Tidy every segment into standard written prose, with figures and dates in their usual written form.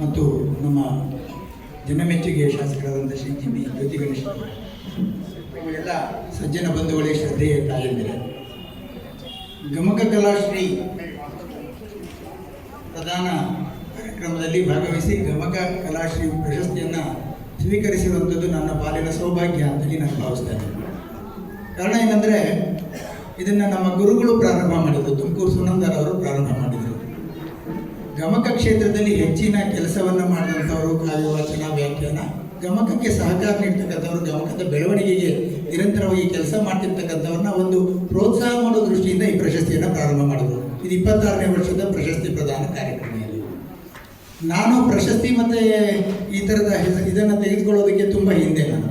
ಮತ್ತು ನಮ್ಮ ಜನಮೆಚ್ಚುಗೆ ಶಾಸಕರಾದಂಥ ಶ್ರೀ ಜಿ ಜ್ಯೋತಿ ಗಣೇಶ್ ಇವೆಲ್ಲ ಸಜ್ಜನ ಬಂಧುಗಳೇ, ಶ್ರದ್ಧೆಯ ತಾಯಂದಿರೆ, ಗಮಕ ಕಲಾಶ್ರೀ ಪ್ರಧಾನ ಕಾರ್ಯಕ್ರಮದಲ್ಲಿ ಭಾಗವಹಿಸಿ ಗಮಕ ಕಲಾಶ್ರೀ ಪ್ರಶಸ್ತಿಯನ್ನು ಸ್ವೀಕರಿಸಿರುವಂಥದ್ದು ನನ್ನ ಪಾಲಿನ ಸೌಭಾಗ್ಯ ಅಂತೇಳಿ ನಾನು ಭಾವಿಸ್ತಾ ಇದ್ದೇನೆ. ಕಾರಣ ಏನಂದರೆ, ಇದನ್ನು ನಮ್ಮ ಗುರುಗಳು ಪ್ರಾರಂಭ ಮಾಡಿದರು, ತುಮಕೂರು ಸುನಂದರವರು ಪ್ರಾರಂಭ ಮಾಡಿದರು. ಗಮಕ ಕ್ಷೇತ್ರದಲ್ಲಿ ಹೆಚ್ಚಿನ ಕೆಲಸವನ್ನು ಮಾಡಿದಂಥವರು, ಕಾವ್ಯ ವಾಚನ, ವ್ಯಾಖ್ಯಾನ, ಗಮಕಕ್ಕೆ ಸಹಕಾರ ನೀಡ್ತಕ್ಕಂಥವ್ರು, ಗಮಕದ ಬೆಳವಣಿಗೆಗೆ ನಿರಂತರವಾಗಿ ಕೆಲಸ ಮಾಡ್ತಿರ್ತಕ್ಕಂಥವ್ರನ್ನ ಒಂದು ಪ್ರೋತ್ಸಾಹ ಮಾಡೋ ದೃಷ್ಟಿಯಿಂದ ಈ ಪ್ರಶಸ್ತಿಯನ್ನು ಪ್ರಾರಂಭ ಮಾಡಿದರು. ಇದು 26ನೇ ವರ್ಷದ ಪ್ರಶಸ್ತಿ ಪ್ರದಾನ ಕಾರ್ಯಕ್ರಮ. ನಾನು ಪ್ರಶಸ್ತಿ ಮತ್ತು ಈ ಥರದ ಇದನ್ನು ತೆಗೆದುಕೊಳ್ಳೋದಕ್ಕೆ ತುಂಬ ಹಿಂದೆ, ನಾನು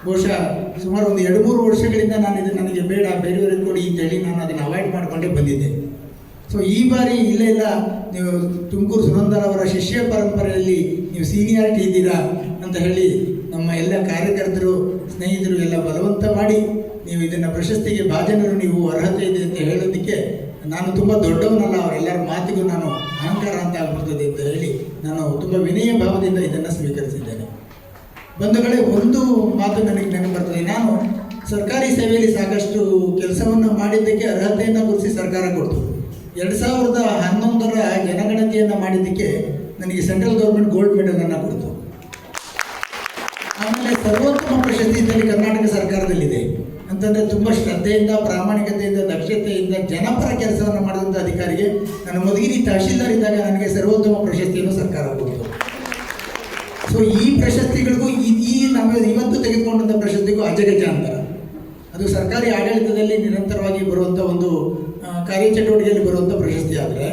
ಬಹುಶಃ ಸುಮಾರು ಒಂದು 2-3 ವರ್ಷಗಳಿಂದ ನಾನು ಇದು ನನಗೆ ಬೇಡ, ಬೇರೆಯವರಿಗೆ ಕೊಡಿ ಅಂತೇಳಿ ನಾನು ಅದನ್ನು ಅವಾಯ್ಡ್ ಮಾಡಿಕೊಂಡೇ ಬಂದಿದ್ದೆ. ಸೊ ಈ ಬಾರಿ ಇಲ್ಲ ನೀವು ತುಮಕೂರು ಸುನಂದರ್ ಅವರ ಶಿಷ್ಯ ಪರಂಪರೆಯಲ್ಲಿ ನೀವು ಸೀನಿಯಾರಿಟಿ ಇದ್ದೀರಾ ಅಂತ ಹೇಳಿ ನಮ್ಮ ಎಲ್ಲ ಕಾರ್ಯಕರ್ತರು, ಸ್ನೇಹಿತರು ಎಲ್ಲ ಬಲವಂತ ಮಾಡಿ ನೀವು ಇದನ್ನು ಪ್ರಶಸ್ತಿಗೆ ಭಾಜನರು, ನೀವು ಅರ್ಹತೆ ಇದೆ ಅಂತ ಹೇಳೋದಕ್ಕೆ ನಾನು ತುಂಬ ದೊಡ್ಡವನಲ್ಲ, ಅವರೆಲ್ಲರ ಮಾತಿಗೂ ನಾನು ಅಹಂಕಾರ ಅಂತ ಆಗ್ಬಿಡ್ತದೆ ಅಂತ ಹೇಳಿ ನಾನು ತುಂಬ ವಿನಯ ಭಾವದಿಂದ ಇದನ್ನು ಸ್ವೀಕರಿಸಿದ್ದೇನೆ. ಬಂಧುಗಳೇ, ಒಂದು ಮಾತು ನನಗೆ ನೆನಪು ಬರ್ತದೆ. ನಾನು ಸರ್ಕಾರಿ ಸೇವೆಯಲ್ಲಿ ಸಾಕಷ್ಟು ಕೆಲಸವನ್ನು ಮಾಡಿದ್ದಕ್ಕೆ ಅರ್ಹತೆಯನ್ನು ಗುರುತಿಸಿ ಸರ್ಕಾರ ಕೊಡ್ತು. 2011ರ ಜನಗಣತಿಯನ್ನು ಮಾಡಿದ್ದಕ್ಕೆ ನನಗೆ ಸೆಂಟ್ರಲ್ ಗೌರ್ಮೆಂಟ್ ಗೋಲ್ಡ್ ಮೆಡಲನ್ನು ಕೊಡ್ತು. ಆಮೇಲೆ ಸರ್ವೋತ್ತಮ ಪ್ರಶಸ್ತಿ ಇದರಲ್ಲಿ ಕರ್ನಾಟಕ ಸರ್ಕಾರದಲ್ಲಿದೆ. ಅಂತಂದರೆ ತುಂಬ ಶ್ರದ್ಧೆಯಿಂದ, ಪ್ರಾಮಾಣಿಕತೆಯಿಂದ, ದಕ್ಷತೆಯಿಂದ ಜನಪರ ಕೆಲಸವನ್ನು ಮಾಡಿದಂಥ ಅಧಿಕಾರಿಗೆ ನನ್ನ ಮಧುಗಿರಿ ತಹಶೀಲ್ದಾರ್ ಇದ್ದಾಗ ನನಗೆ ಸರ್ವೋತ್ತಮ ಪ್ರಶಸ್ತಿಯನ್ನು ಸರ್ಕಾರ ಕೊಡ್ತು. ಸೊ ಈ ಪ್ರಶಸ್ತಿಗಳಿಗೂ ಈ ನಾವು ಇವತ್ತು ತೆಗೆದುಕೊಂಡಂಥ ಪ್ರಶಸ್ತಿಗೂ ಅಜಗಜಾಂತರ. ಅದು ಸರ್ಕಾರಿ ಆಡಳಿತದಲ್ಲಿ ನಿರಂತರವಾಗಿ ಬರುವಂಥ ಒಂದು ಕಾರ್ಯಚಟುವಟಿಕೆಯಲ್ಲಿ ಬರುವಂಥ ಪ್ರಶಸ್ತಿ. ಆದರೆ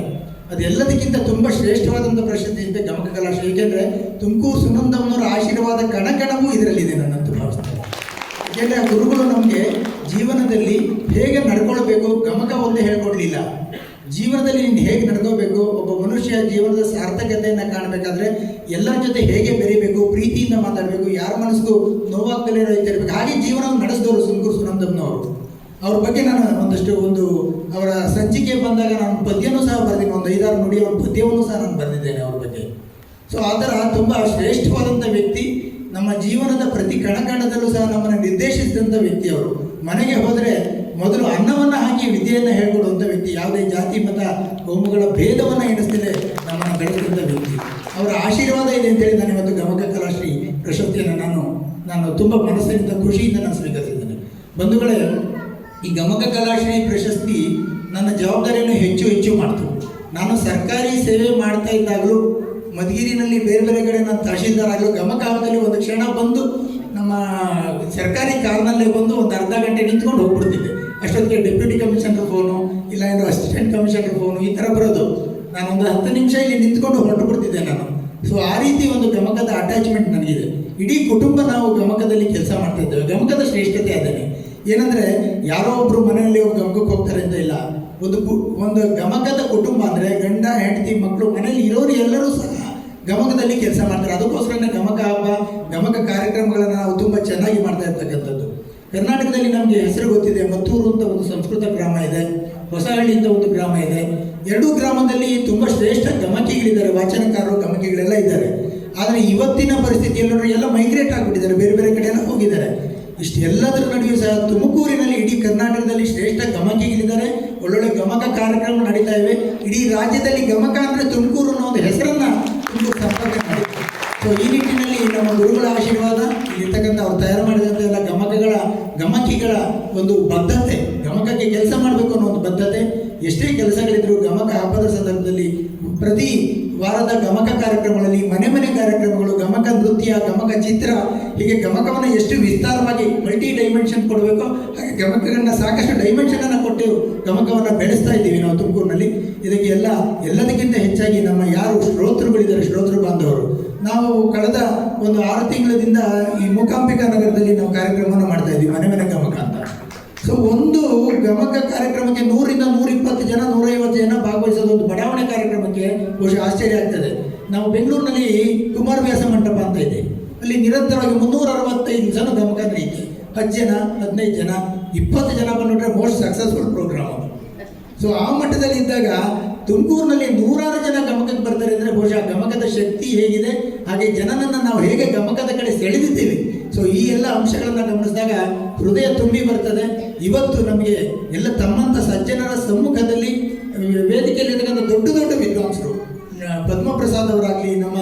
ಅದೆಲ್ಲದಕ್ಕಿಂತ ತುಂಬ ಶ್ರೇಷ್ಠವಾದಂಥ ಪ್ರಶಸ್ತಿ ಅಂತ ಗಮಕ ಕಲಾಶ್ರೀ. ಏಕೆಂದರೆ ತುಮಕೂರು ಸುನಂದಮ್ಮನವರ ಆಶೀರ್ವಾದ ಕಣಕಣವೂ ಇದರಲ್ಲಿದೆ ನನ್ನಂತೂ ಭಾವಿಸ್ತೇನೆ. ಏಕೆಂದರೆ ಆ ಗುರುಗಳು ನಮಗೆ ಜೀವನದಲ್ಲಿ ಹೇಗೆ ನಡ್ಕೊಳ್ಬೇಕು, ಗಮಕ ಒಂದೇ ಹೇಳ್ಕೊಡ್ಲಿಲ್ಲ, ಜೀವನದಲ್ಲಿ ನೀನು ಹೇಗೆ ನಡ್ಕೋಬೇಕು, ಒಬ್ಬ ಮನುಷ್ಯ ಜೀವನದ ಸಾರ್ಥಕತೆಯನ್ನು ಕಾಣಬೇಕಾದ್ರೆ ಎಲ್ಲರ ಜೊತೆ ಹೇಗೆ ಬೆರೀಬೇಕು, ಪ್ರೀತಿಯಿಂದ ಮಾತಾಡಬೇಕು, ಯಾರ ಮನಸ್ಸಿಗೂ ನೋವಾಗ್ದಲೇ ರೈತಿರ್ಬೇಕು, ಹಾಗೆ ಜೀವನವನ್ನು ನಡೆಸಿದವರು ತುಮಕೂರು ಸುನಂದಮ್ಮನವರು. ಅವ್ರ ಬಗ್ಗೆ ನಾನು ಒಂದು ಅವರ ಸಂಚಿಕೆ ಬಂದಾಗ ನಾನು ಪದ್ಯನೂ ಸಹ ಬರೆದಿದ್ದೀನಿ, ಒಂದು 5-6 ನುಡಿ ಅವರ ಪದ್ಯವನ್ನು ಸಹ ನಾನು ಬರೆದಿದ್ದೇನೆ ಅವ್ರ ಬಗ್ಗೆ. ಸೊ ಆ ಥರ ತುಂಬ ಶ್ರೇಷ್ಠವಾದಂಥ ವ್ಯಕ್ತಿ. ನಮ್ಮ ಜೀವನದ ಪ್ರತಿ ಕಣಕಣದಲ್ಲೂ ಸಹ ನಮ್ಮನ್ನು ನಿರ್ದೇಶಿಸಿದಂಥ ವ್ಯಕ್ತಿ ಅವರು. ಮನೆಗೆ ಹೋದರೆ ಮೊದಲು ಅನ್ನವನ್ನು ಹಾಕಿ ವಿದ್ಯೆಯನ್ನು ಹೇಳ್ಕೊಡುವಂಥ ವ್ಯಕ್ತಿ. ಯಾವುದೇ ಜಾತಿ ಮತ ಕೋಮುಗಳ ಭೇದವನ್ನು ಎಣಿಸದೆ ನಮ್ಮನ್ನು ಬೆಳೆಸಿದಂಥ ವ್ಯಕ್ತಿ. ಅವರ ಆಶೀರ್ವಾದ ಇದೆ ಅಂತೇಳಿ ನಾನು ಇವತ್ತು ಗಮಕ ಕಲಾಶ್ರೀ ಪ್ರಶಸ್ತಿಯನ್ನು ನಾನು ತುಂಬ ಮನಸ್ಸಿನಿಂದ ಖುಷಿಯಿಂದ ನಾನು ಸ್ವೀಕರಿಸಿದ್ದೇನೆ. ಬಂಧುಗಳೇ, ಈ ಗಮಕ ಕಲಾಶ್ರೀ ಪ್ರಶಸ್ತಿ ನನ್ನ ಜವಾಬ್ದಾರಿಯನ್ನು ಹೆಚ್ಚು ಮಾಡ್ತು. ನಾನು ಸರ್ಕಾರಿ ಸೇವೆ ಮಾಡ್ತಾ ಇದ್ದಾಗಲೂ ಮಧುಗಿರಿನಲ್ಲಿ ಬೇರೆ ಕಡೆ ನಾನು ತಹಶೀಲ್ದಾರ್ ಆಗಲು ಗಮಕ ಹಬ್ಬದಲ್ಲಿ ಒಂದು ಕ್ಷಣ ಬಂದು ನಮ್ಮ ಸರ್ಕಾರಿ ಕಾರ್ನಲ್ಲೇ ಬಂದು ಒಂದು ಅರ್ಧ ಗಂಟೆ ನಿಂತ್ಕೊಂಡು ಹೋಗ್ಬಿಡ್ತಿದ್ದೆ. ಅಷ್ಟೊತ್ತಿಗೆ ಡೆಪ್ಯೂಟಿ ಕಮಿಷನರ್ ಫೋನು, ಇಲ್ಲ ಏನೋ ಅಸಿಸ್ಟೆಂಟ್ ಕಮಿಷನರ್ ಫೋನು, ಈ ಥರ ಬರೋದು. ನಾನು ಒಂದು 10 ನಿಮಿಷ ಇಲ್ಲಿ ನಿಂತ್ಕೊಂಡು ಹೊರಟು ಬಿಡ್ತಿದ್ದೆ ನಾನು. ಸೊ ಆ ರೀತಿ ಒಂದು ಗಮಕದ ಅಟ್ಯಾಚ್ಮೆಂಟ್ ನನಗಿದೆ. ಇಡೀ ಕುಟುಂಬ ನಾವು ಗಮಕದಲ್ಲಿ ಕೆಲಸ ಮಾಡ್ತಾ ಇದ್ದೇವೆ. ಗಮಕದ ಶ್ರೇಷ್ಠತೆ ಅದೇನೆ. ಏನಂದರೆ ಯಾರೋ ಒಬ್ಬರು ಮನೆಯಲ್ಲಿ ಗಮಕಕ್ಕೆ ಹೋಗ್ತಾರೆ ಅಂತ ಇಲ್ಲ. ಒಂದು ಗಮಕದ ಕುಟುಂಬ ಅಂದರೆ ಗಂಡ, ಹೆಂಡತಿ, ಮಕ್ಕಳು, ಮನೆಯಲ್ಲಿ ಇರೋರು ಎಲ್ಲರೂ ಸಹ ಗಮಕದಲ್ಲಿ ಕೆಲಸ ಮಾಡ್ತಾರೆ. ಅದಕ್ಕೋಸ್ಕರನೇ ಗಮಕ ಹಬ್ಬ, ಗಮಕ ಕಾರ್ಯಕ್ರಮಗಳನ್ನು ನಾವು ತುಂಬ ಚೆನ್ನಾಗಿ ಮಾಡ್ತಾ ಇರ್ತಕ್ಕಂಥದ್ದು. ಕರ್ನಾಟಕದಲ್ಲಿ ನಮಗೆ ಹೆಸರು ಗೊತ್ತಿದೆ. ಮತ್ತೂರು ಅಂತ ಒಂದು ಸಂಸ್ಕೃತ ಗ್ರಾಮ ಇದೆ, ಹೊಸಹಳ್ಳಿ ಅಂತ ಒಂದು ಗ್ರಾಮ ಇದೆ. 2 ಗ್ರಾಮದಲ್ಲಿ ತುಂಬ ಶ್ರೇಷ್ಠ ಗಮಕಿಗಳಿದ್ದಾರೆ, ವಾಚನಕಾರರು, ಗಮಕಿಗಳೆಲ್ಲ ಇದ್ದಾರೆ. ಆದರೆ ಇವತ್ತಿನ ಪರಿಸ್ಥಿತಿಯಲ್ಲಿ ಎಲ್ಲ ಮೈಗ್ರೇಟ್ ಆಗಿಬಿಟ್ಟಿದ್ದಾರೆ, ಬೇರೆ ಕಡೆ ಎಲ್ಲ ಹೋಗಿದ್ದಾರೆ. ಇಷ್ಟೆಲ್ಲದರ ನಡುವೆ ಸಹ ತುಮಕೂರಿನಲ್ಲಿ ಇಡೀ ಕರ್ನಾಟಕದಲ್ಲಿ ಶ್ರೇಷ್ಠ ಗಮಕಿಗಳಿದ್ದಾರೆ. ಒಳ್ಳೊಳ್ಳೆ ಗಮಕ ಕಾರ್ಯಕ್ರಮ ನಡೀತಾ ಇವೆ. ಇಡೀ ರಾಜ್ಯದಲ್ಲಿ ಗಮಕ ಅಂದರೆ ತುಮಕೂರು ಅನ್ನೋ ಒಂದು ಹೆಸರನ್ನು ತುಮಕೂರು ಸಂಪರ್ಕ ಮಾಡಿದೆ. ಸೊ ಈ ನಿಟ್ಟಿನಲ್ಲಿ ನಮ್ಮ ಗುರುಗಳ ಆಶೀರ್ವಾದ, ಇರ್ತಕ್ಕಂಥ ಅವ್ರು ತಯಾರು ಮಾಡಿದಂಥ ಎಲ್ಲ ಗಮಕಿಗಳ ಒಂದು ಬದ್ಧತೆ, ಗಮಕಕ್ಕೆ ಕೆಲಸ ಮಾಡಬೇಕು ಅನ್ನೋ ಒಂದು ಬದ್ಧತೆ. ಎಷ್ಟೇ ಕೆಲಸಗಳಿದ್ರು ಗಮಕ ಹಬ್ಬದ ಸಂದರ್ಭದಲ್ಲಿ ಪ್ರತಿ ವಾರದ ಗಮಕ ಕಾರ್ಯಕ್ರಮಗಳಲ್ಲಿ, ಮನೆ ಕಾರ್ಯಕ್ರಮಗಳು, ಗಮಕ ನೃತ್ಯ, ಗಮಕ ಚಿತ್ರ, ಹೀಗೆ ಗಮಕವನ್ನು ಎಷ್ಟು ವಿಸ್ತಾರವಾಗಿ ಮಲ್ಟಿ ಡೈಮೆನ್ಷನ್ ಕೊಡಬೇಕು ಹಾಗೆ ಗಮಕಗಳನ್ನ ಸಾಕಷ್ಟು ಡೈಮೆನ್ಷನನ್ನು ಕೊಟ್ಟು ಗಮಕವನ್ನು ಬೆಳೆಸ್ತಾ ಇದ್ದೀವಿ ನಾವು ತುಮಕೂರಿನಲ್ಲಿ. ಇದಕ್ಕೆ ಎಲ್ಲದಕ್ಕಿಂತ ಹೆಚ್ಚಾಗಿ ನಮ್ಮ ಯಾರು ಶ್ರೋತೃಗಳಿದ್ದಾರೆ, ಶ್ರೋತೃ ಬಾಂಧವರು, ನಾವು ಕಳೆದ ಒಂದು 6 ತಿಂಗಳಿಂದ ಈ ಮೂಕಾಂಬಿಕಾ ನಗರದಲ್ಲಿ ನಾವು ಕಾರ್ಯಕ್ರಮವನ್ನು ಮಾಡ್ತಾ ಇದ್ದೀವಿ, ಮನೆ ಗಮಕ ಅಂತ. ಸೊ ಒಂದು ಗಮಕ ಕಾರ್ಯಕ್ರಮಕ್ಕೆ 100ರಿಂದ 120 ಜನ, 150 ಜನ ಭಾಗವಹಿಸೋದು. ಒಂದು ಬಡಾವಣೆ ಕಾರ್ಯಕ್ರಮಕ್ಕೆ ಬಹುಶಃ ಆಶ್ಚರ್ಯ ಆಗ್ತದೆ. ನಾವು ಬೆಂಗಳೂರಿನಲ್ಲಿ ಕುಮಾರವ್ಯಾಸ ಮಂಟಪ ಅಂತ ಇದೆ, ಅಲ್ಲಿ ನಿರಂತರವಾಗಿ 365 ಜನ ಗಮಕ ನಡೆಯುತ್ತೆ. 10 ಜನ, 15 ಜನ, 20 ಜನ ಬಂದುಬಿಟ್ರೆ ಮೋಸ್ಟ್ ಸಕ್ಸಸ್ಫುಲ್ ಪ್ರೋಗ್ರಾಮ್ ಅದು. ಸೊ ಆ ಮಟ್ಟದಲ್ಲಿ ಇದ್ದಾಗ ತುಮಕೂರಿನಲ್ಲಿ 100 ಜನ ಗಮಕಕ್ಕೆ ಬರ್ತಾರೆ ಅಂದರೆ ಬಹುಶಃ ಗಮಕದ ಶಕ್ತಿ ಹೇಗಿದೆ, ಹಾಗೆ ಜನನನ್ನು ನಾವು ಹೇಗೆ ಗಮಕದ ಕಡೆ ಸೆಳೆದಿದ್ದೇವೆ. ಸೊ ಈ ಎಲ್ಲ ಅಂಶಗಳನ್ನು ಗಮನಿಸಿದಾಗ ಹೃದಯ ತುಂಬಿ ಬರ್ತದೆ. ಇವತ್ತು ನಮಗೆ ಎಲ್ಲ ತಮ್ಮಂಥ ಸಜ್ಜನರ ಸಮ್ಮುಖದಲ್ಲಿ ವೇದಿಕೆಯಲ್ಲಿ ಇರತಕ್ಕಂಥ ದೊಡ್ಡ ದೊಡ್ಡ ವಿದ್ವಾಂಸರು, ಪದ್ಮಪ್ರಸಾದ್ ಅವರಾಗಲಿ, ನಮ್ಮ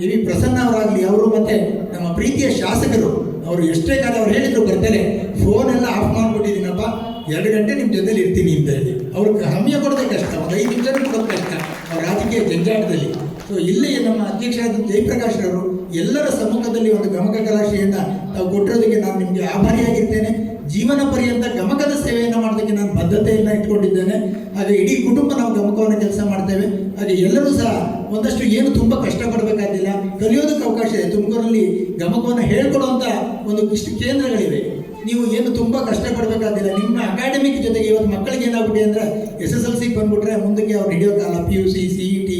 ಎ ವಿ ಪ್ರಸನ್ನ ಅವರಾಗಲಿ, ಅವರು ಮತ್ತು ನಮ್ಮ ಪ್ರೀತಿಯ ಶಾಸಕರು, ಅವರು ಎಷ್ಟೇ ಕಾಲ ಅವ್ರು ಹೇಳಿದ್ರು ಬರ್ತಾರೆ, ಫೋನೆಲ್ಲ ಆಫ್ ಮಾಡಿಬಿಟ್ಟಿದ್ದೀನಪ್ಪ, 2 ಗಂಟೆ ನಿಮ್ಮ ಜೊತೆಲಿ ಇರ್ತೀನಿ ಅಂತ ಹೇಳಿ. ಅವ್ರಿಗೆ ಸಮಯ ಕೊಡೋದೇ ಕಷ್ಟ, ಒಂದು 5 ನಿಮಿಷ ಕೊಡೋದು ಕಷ್ಟ ಅವ್ರ ರಾಜಕೀಯ ಜಂಜಾಟದಲ್ಲಿ. ಸೊ ಇಲ್ಲಿ ನಮ್ಮ ಅಧ್ಯಕ್ಷರಾದ ಜಯಪ್ರಕಾಶ್ ಅವರು ಎಲ್ಲರ ಸಮ್ಮುಖದಲ್ಲಿ ಒಂದು ಗಮಕ ಕಲಾಶ್ರೀಯನ್ನು ತಾವು ಕೊಟ್ಟಿರೋದಕ್ಕೆ ನಾನು ನಿಮಗೆ ಆಭಾರಿಯಾಗಿರ್ತೇನೆ. ಜೀವನ ಪರ್ಯಂತ ಗಮಕದ ಸೇವೆಯನ್ನು ಮಾಡೋದಕ್ಕೆ ನಾನು ಬದ್ಧತೆಯನ್ನು ಇಟ್ಕೊಂಡಿದ್ದೇನೆ. ಹಾಗೆ ಇಡೀ ಕುಟುಂಬ ನಾವು ಗಮಕವನ್ನು ಕೆಲಸ ಮಾಡ್ತೇವೆ. ಹಾಗೆ ಎಲ್ಲರೂ ಸಹ ಒಂದಷ್ಟು ಏನು ತುಂಬ ಕಷ್ಟಪಡಬೇಕಾದಿಲ್ಲ, ಕಲಿಯೋದಕ್ಕೆ ಅವಕಾಶ ಇದೆ. ತುಮಕೂರಲ್ಲಿ ಗಮಕವನ್ನು ಹೇಳ್ಕೊಡುವಂಥ ಒಂದಿಷ್ಟು ಕೇಂದ್ರಗಳಿವೆ. ನೀವು ಏನು ತುಂಬ ಕಷ್ಟಪಡಬೇಕಾದಿಲ್ಲ. ನಿಮ್ಮ ಅಕಾಡೆಮಿಕ್ ಜೊತೆಗೆ ಇವತ್ತು ಮಕ್ಕಳಿಗೆ ಏನಾಗ್ಬಿಟ್ಟಿದೆ ಅಂದರೆ SSLC ಬಂದ್ಬಿಟ್ರೆ ಮುಂದಕ್ಕೆ ಅವ್ರು ಹಿಡಿಯೋಕ್ಕಲ್ಲ. PUC, CET,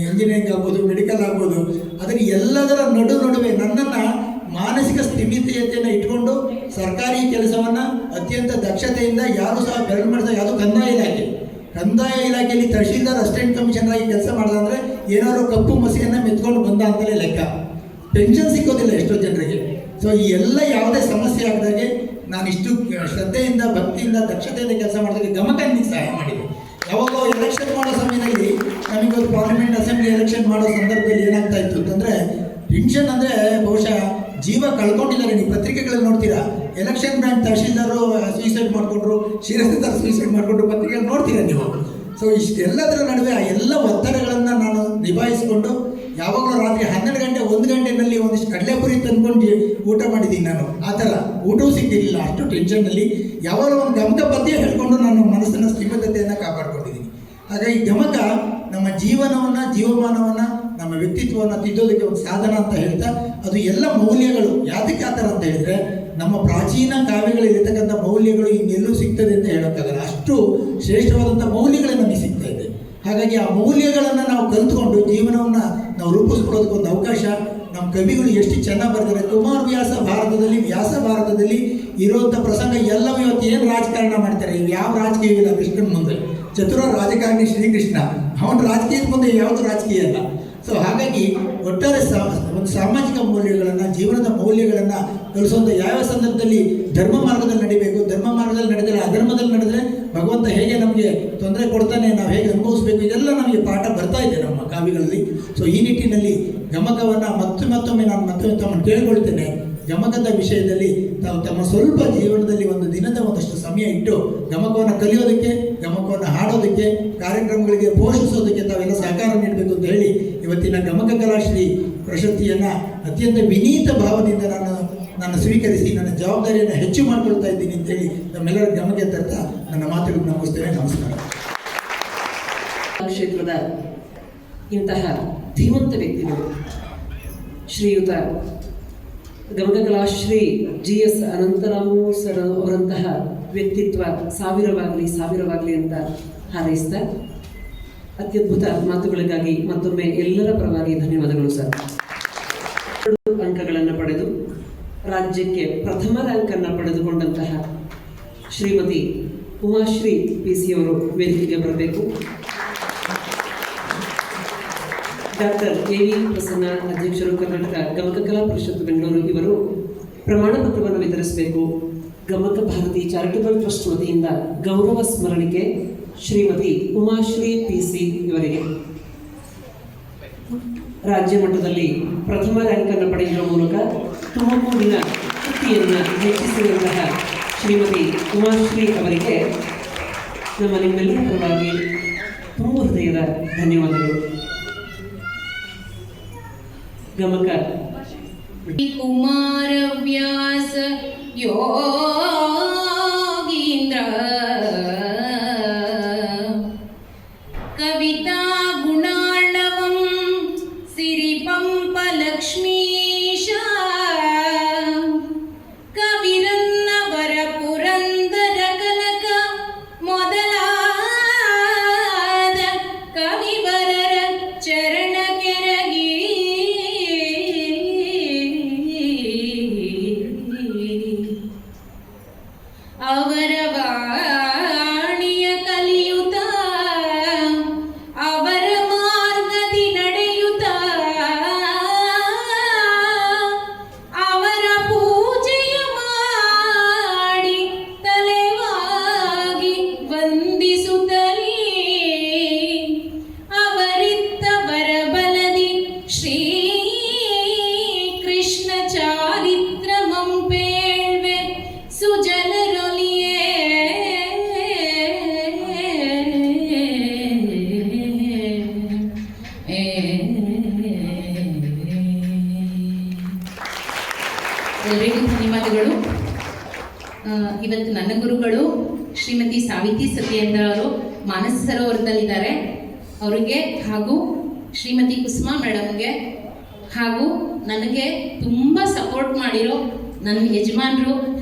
ಇಂಜಿನಿಯರಿಂಗ್ ಆಗ್ಬೋದು, ಮೆಡಿಕಲ್ ಆಗ್ಬೋದು, ಅದನ್ನು ಎಲ್ಲದರ ನಡುವೆ ನನ್ನನ್ನು ಮಾನಸಿಕ ಸ್ಥಿಮಿತತೆಯನ್ನು ಇಟ್ಕೊಂಡು ಸರ್ಕಾರಿ ಕೆಲಸವನ್ನು ಅತ್ಯಂತ ದಕ್ಷತೆಯಿಂದ ಯಾರು ಸಹ ಬೆರಳು ಮಾಡಿದಾಗ, ಯಾವುದು ಕಂದಾಯ ಇಲಾಖೆಯಲ್ಲಿ ತಹಶೀಲ್ದಾರ್ ಅಸಿಸ್ಟೆಂಟ್ ಕಮಿಷನರ್ ಆಗಿ ಕೆಲಸ ಮಾಡಿದ್ರೆ ಏನಾದ್ರು ಕಪ್ಪು ಮಸಿಯನ್ನು ಮೆತ್ಕೊಂಡು ಬಂದ ಅಂತಲೇ ಲೆಕ್ಕ. ಪೆನ್ಷನ್ ಸಿಕ್ಕೋದಿಲ್ಲ ಎಷ್ಟೋ ಜನರಿಗೆ. ಸೊ ಈ ಎಲ್ಲ ಯಾವುದೇ ಸಮಸ್ಯೆ ಆಗದಾಗೆ ನಾನು ಇಷ್ಟು ಶ್ರದ್ಧೆಯಿಂದ, ಭಕ್ತಿಯಿಂದ, ದಕ್ಷತೆಯಿಂದ ಕೆಲಸ ಮಾಡೋದಕ್ಕೆ ಗಮಕ ನಿಮಗೆ ಸಹಾಯ ಮಾಡಿದೆ. ಯಾವಾಗೋ ಎಲೆಕ್ಷನ್ ಮಾಡೋ ಸಮಯದಲ್ಲಿ ನಮಗೊಂದು ಪಾರ್ಲಿಮೆಂಟ್ ಅಸೆಂಬ್ಲಿ ಎಲೆಕ್ಷನ್ ಮಾಡೋ ಸಂದರ್ಭದಲ್ಲಿ ಏನಾಗ್ತಾ ಇತ್ತು ಅಂತಂದರೆ, ಪೆನ್ಷನ್ ಅಂದರೆ ಬಹುಶಃ ಜೀವ ಕಳ್ಕೊಂಡಿದ್ದಾರೆ. ನೀವು ಪತ್ರಿಕೆಗಳಲ್ಲಿ ನೋಡ್ತೀರಾ, ಎಲೆಕ್ಷನ್ ಬ್ಯಾಂಕ್ ತಹಶೀಲ್ದಾರು ಸೂಸೈಡ್ ಮಾಡಿಕೊಂಡ್ರು, ಶಿರಸ್ತಾರ್ ಸೂಸೈಡ್ ಮಾಡಿಕೊಂಡ್ರು, ಪತ್ರಿಕೆಗಳು ನೋಡ್ತೀರಾ ನೀವು. ಸೊ ಇಷ್ಟೆಲ್ಲದರ ನಡುವೆ ಆ ಎಲ್ಲ ಒತ್ತಡಗಳನ್ನು ನಾನು ನಿಭಾಯಿಸಿಕೊಂಡು ಯಾವಾಗಲೂ ರಾತ್ರಿ 12 ಗಂಟೆ 1 ಗಂಟೆನಲ್ಲಿ ಒಂದಿಷ್ಟು ಕಡಲೆಪುರಿ ತಂದ್ಕೊಂಡು ಊಟ ಮಾಡಿದ್ದೀನಿ ನಾನು. ಆ ಥರ ಊಟವೂ ಸಿಗ್ತಿರಲಿಲ್ಲ, ಅಷ್ಟು ಟೆನ್ಷನ್ನಲ್ಲಿ. ಯಾವಾಗಲೂ ಒಂದು ಗಮಕ ಪದ್ಯ ಹೇಳ್ಕೊಂಡು ನಾನು ಮನಸ್ಸಿನ ಸ್ಥಿಮಿತತೆಯನ್ನು ಕಾಪಾಡ್ಕೊಂಡಿದ್ದೀನಿ. ಹಾಗಾಗಿ ಗಮಕ ನಮ್ಮ ಜೀವಮಾನವನ್ನು, ನಮ್ಮ ವ್ಯಕ್ತಿತ್ವವನ್ನು ತಿದ್ದೋದಕ್ಕೆ ಒಂದು ಸಾಧನ ಅಂತ ಹೇಳ್ತಾ, ಅದು ಎಲ್ಲ ಮೌಲ್ಯಗಳು ಯಾತಕ್ಕೆ ಆ ಥರ ಅಂತ ಹೇಳಿದರೆ, ನಮ್ಮ ಪ್ರಾಚೀನ ಕಾವ್ಯಗಳಿರ್ತಕ್ಕಂಥ ಮೌಲ್ಯಗಳು ಇನ್ನೆಲ್ಲೂ ಸಿಗ್ತದೆ ಅಂತ ಹೇಳೋಕ್ಕಾಗಲ್ಲ. ಅಷ್ಟು ಶ್ರೇಷ್ಠವಾದಂಥ ಮೌಲ್ಯಗಳೇ ನಮಗೆ ಸಿಗ್ತಾ ಇದೆ. ಹಾಗಾಗಿ ಆ ಮೌಲ್ಯಗಳನ್ನು ನಾವು ಕಲಿತ್ಕೊಂಡು ಜೀವನವನ್ನು ನಾವು ರೂಪಿಸ್ಕೊಳ್ಳೋದಕ್ಕೊಂದು ಅವಕಾಶ. ನಮ್ಮ ಕವಿಗಳು ಎಷ್ಟು ಚೆನ್ನಾಗಿ ಬರ್ತಾರೆ. ಕುಮಾರವ್ಯಾಸ ಭಾರತದಲ್ಲಿ ಇರುವಂಥ ಪ್ರಸಂಗ ಎಲ್ಲವೂ ಇವತ್ತು ಏನು ರಾಜಕಾರಣ ಮಾಡ್ತಾರೆ, ಯಾವ ರಾಜಕೀಯ ಇಲ್ಲ ಕೃಷ್ಣನ ಮುಂದೆ. ಚತುರ ರಾಜಕಾರಣಿ ಶ್ರೀಕೃಷ್ಣ, ಅವನ ರಾಜಕೀಯದ ಮುಂದೆ ಯಾವುದು ರಾಜಕೀಯ ಅಲ್ಲ. ಸೊ ಹಾಗಾಗಿ ಒಟ್ಟಾರೆ ಒಂದು ಸಾಮಾಜಿಕ ಮೌಲ್ಯಗಳನ್ನು, ಜೀವನದ ಮೌಲ್ಯಗಳನ್ನು ಕಲಿಸುವಂಥ ಯಾವ ಸಂದರ್ಭದಲ್ಲಿ ಧರ್ಮ ಮಾರ್ಗದಲ್ಲಿ ನಡಿಬೇಕು, ಧರ್ಮ ಮಾರ್ಗದಲ್ಲಿ ನಡೆದರೆ, ಅಧರ್ಮದಲ್ಲಿ ನಡೆದರೆ ಭಗವಂತ ಹೇಗೆ ನಮಗೆ ತೊಂದರೆ ಕೊಡ್ತಾನೆ, ನಾವು ಹೇಗೆ ಅನುಭವಿಸಬೇಕು, ಇದೆಲ್ಲ ನಮಗೆ ಪಾಠ ಬರ್ತಾ ಇದೆ ನಮ್ಮ ಕಾವ್ಯಗಳಲ್ಲಿ. ಸೊ ಈ ನಿಟ್ಟಿನಲ್ಲಿ ಗಮಕವನ್ನು ಮತ್ತೊಮ್ಮೆ ನಾನು ತಮ್ಮನ್ನು ಕೇಳಿಕೊಳ್ತೇನೆ. ಗಮಕದ ವಿಷಯದಲ್ಲಿ ತಾವು ತಮ್ಮ ಸ್ವಲ್ಪ ಜೀವನದಲ್ಲಿ ಒಂದು ದಿನದ ಒಂದಷ್ಟು ಸಮಯ ಇಟ್ಟು ಗಮಕವನ್ನು ಕಲಿಯೋದಕ್ಕೆ, ಗಮಕವನ್ನು ಹಾಡೋದಕ್ಕೆ, ಕಾರ್ಯಕ್ರಮಗಳಿಗೆ ಪೋಷಿಸೋದಕ್ಕೆ ತಾವೆಲ್ಲ ಸಹಕಾರ ನೀಡಬೇಕು ಅಂತ ಹೇಳಿ ಇವತ್ತಿನ ಗಮಕ ಕಲಾಶ್ರೀ ಪ್ರಶಸ್ತಿಯನ್ನು ಅತ್ಯಂತ ವಿನೀತ ಭಾವದಿಂದ ನಾನು ಸ್ವೀಕರಿಸಿ ನನ್ನ ಜವಾಬ್ದಾರಿಯನ್ನು ಹೆಚ್ಚು ಮಾಡಿಕೊಳ್ತಾ ಇದ್ದೀನಿ ಅಂತೇಳಿ ನಮ್ಮೆಲ್ಲರ ಗಮನಕ್ಕೆ ತರ್ತಾ ನನ್ನ ಮಾತುಗಳನ್ನು ಮುಗಿಸ್ತೇನೆ. ನಮಸ್ಕಾರ. ಕ್ಷೇತ್ರದ ಇಂತಹ ಧೀಮಂತ ವ್ಯಕ್ತಿಗಳು ಶ್ರೀಯುತ ಗಮಕ ಕಲಾಶ್ರೀ GS ಅನಂತರಾಮು ಸರ್ ಅವರಂತಹ ವ್ಯಕ್ತಿತ್ವ ಸಾವಿರವಾಗಲಿ ಅಂತ ಹಾರೈಸ್ತಾ, ಅತ್ಯದ್ಭುತ ಮಾತುಗಳಿಗಾಗಿ ಮತ್ತೊಮ್ಮೆ ಎಲ್ಲರ ಪರವಾಗಿ ಧನ್ಯವಾದಗಳು ಸರ್. 2 ಅಂಕಗಳನ್ನು ಪಡೆದು ರಾಜ್ಯಕ್ಕೆ ಪ್ರಥಮ ರ್ಯಾಂಕನ್ನು ಪಡೆದುಕೊಂಡಂತಹ ಶ್ರೀಮತಿ ಉಮಾಶ್ರೀ PC ಅವರು ವೇದಿಕೆಗೆ ಬರಬೇಕು. ಡಾಕ್ಟರ್ AV ಪ್ರಸನ್ನ ಅಧ್ಯಕ್ಷರು, ಕರ್ನಾಟಕ ಗಮಕ ಕಲಾ ಪರಿಷತ್ತು ಬೆಂಗಳೂರು, ಇವರು ಪ್ರಮಾಣ ಪತ್ರವನ್ನು ವಿತರಿಸಬೇಕು. ಗಮಕ ಭಾರತಿ ಚಾರಿಟಬಲ್ ಟ್ರಸ್ಟ್ ವತಿಯಿಂದ ಗೌರವ ಸ್ಮರಣಿಕೆ ಶ್ರೀಮತಿ ಉಮಾಶ್ರೀ PC ಇವರಿಗೆ. ರಾಜ್ಯ ಮಟ್ಟದಲ್ಲಿ ಪ್ರಥಮ ರ್ಯಾಂಕನ್ನು ಪಡೆಯುವ ಮೂಲಕ ತುಮಕೂರಿನ ಕೀರ್ತಿಯನ್ನು ಹೆಚ್ಚಿಸಿರುವಂತಹ ಶ್ರೀಮತಿ ಉಮಾಶ್ರೀ ಅವರಿಗೆ ನಿಮ್ಮೆಲ್ಲರ ಪರವಾಗಿ ತುಂಬ ಹೃದಯದ ಧನ್ಯವಾದಗಳು. ಗಮಕ ಕುಮಾರವ್ಯಾಸ ಯೋಗೀಂದ್ರ ಕವಿತಾ ಗುಣಾರ್ಣವಂ ಸಿರಿಪಂಪಲಕ್ಷ್ಮೀಶ ಕವಿರನ್ನವರ ಪುರಂದರ ಕನಕ ಮೊದಲಾದ ಕವಿವರರ ಚರಣ ಕೆರಗಿ ಎಲ್ಲರಿಗೂ ಧನ್ಯವಾದಗಳು. ಇವತ್ತು ನನ್ನ ಗುರುಗಳು ಶ್ರೀಮತಿ ಸಾವಿತ್ರಿ ಸತ್ಯೇಂದ್ರ ಅವರು ಮಾನಸ ಸರೋವರದಲ್ಲಿದ್ದಾರೆ. ಅವರಿಗೆ ಹಾಗೂ ಶ್ರೀಮತಿ ಕುಸುಮಾ ಮೇಡಮ್ಗೆ ಹಾಗೂ ನನಗೆ ತುಂಬ ಸಪೋರ್ಟ್ ಮಾಡಿರೋ ನನ್ನ ಯಜಮಾನರು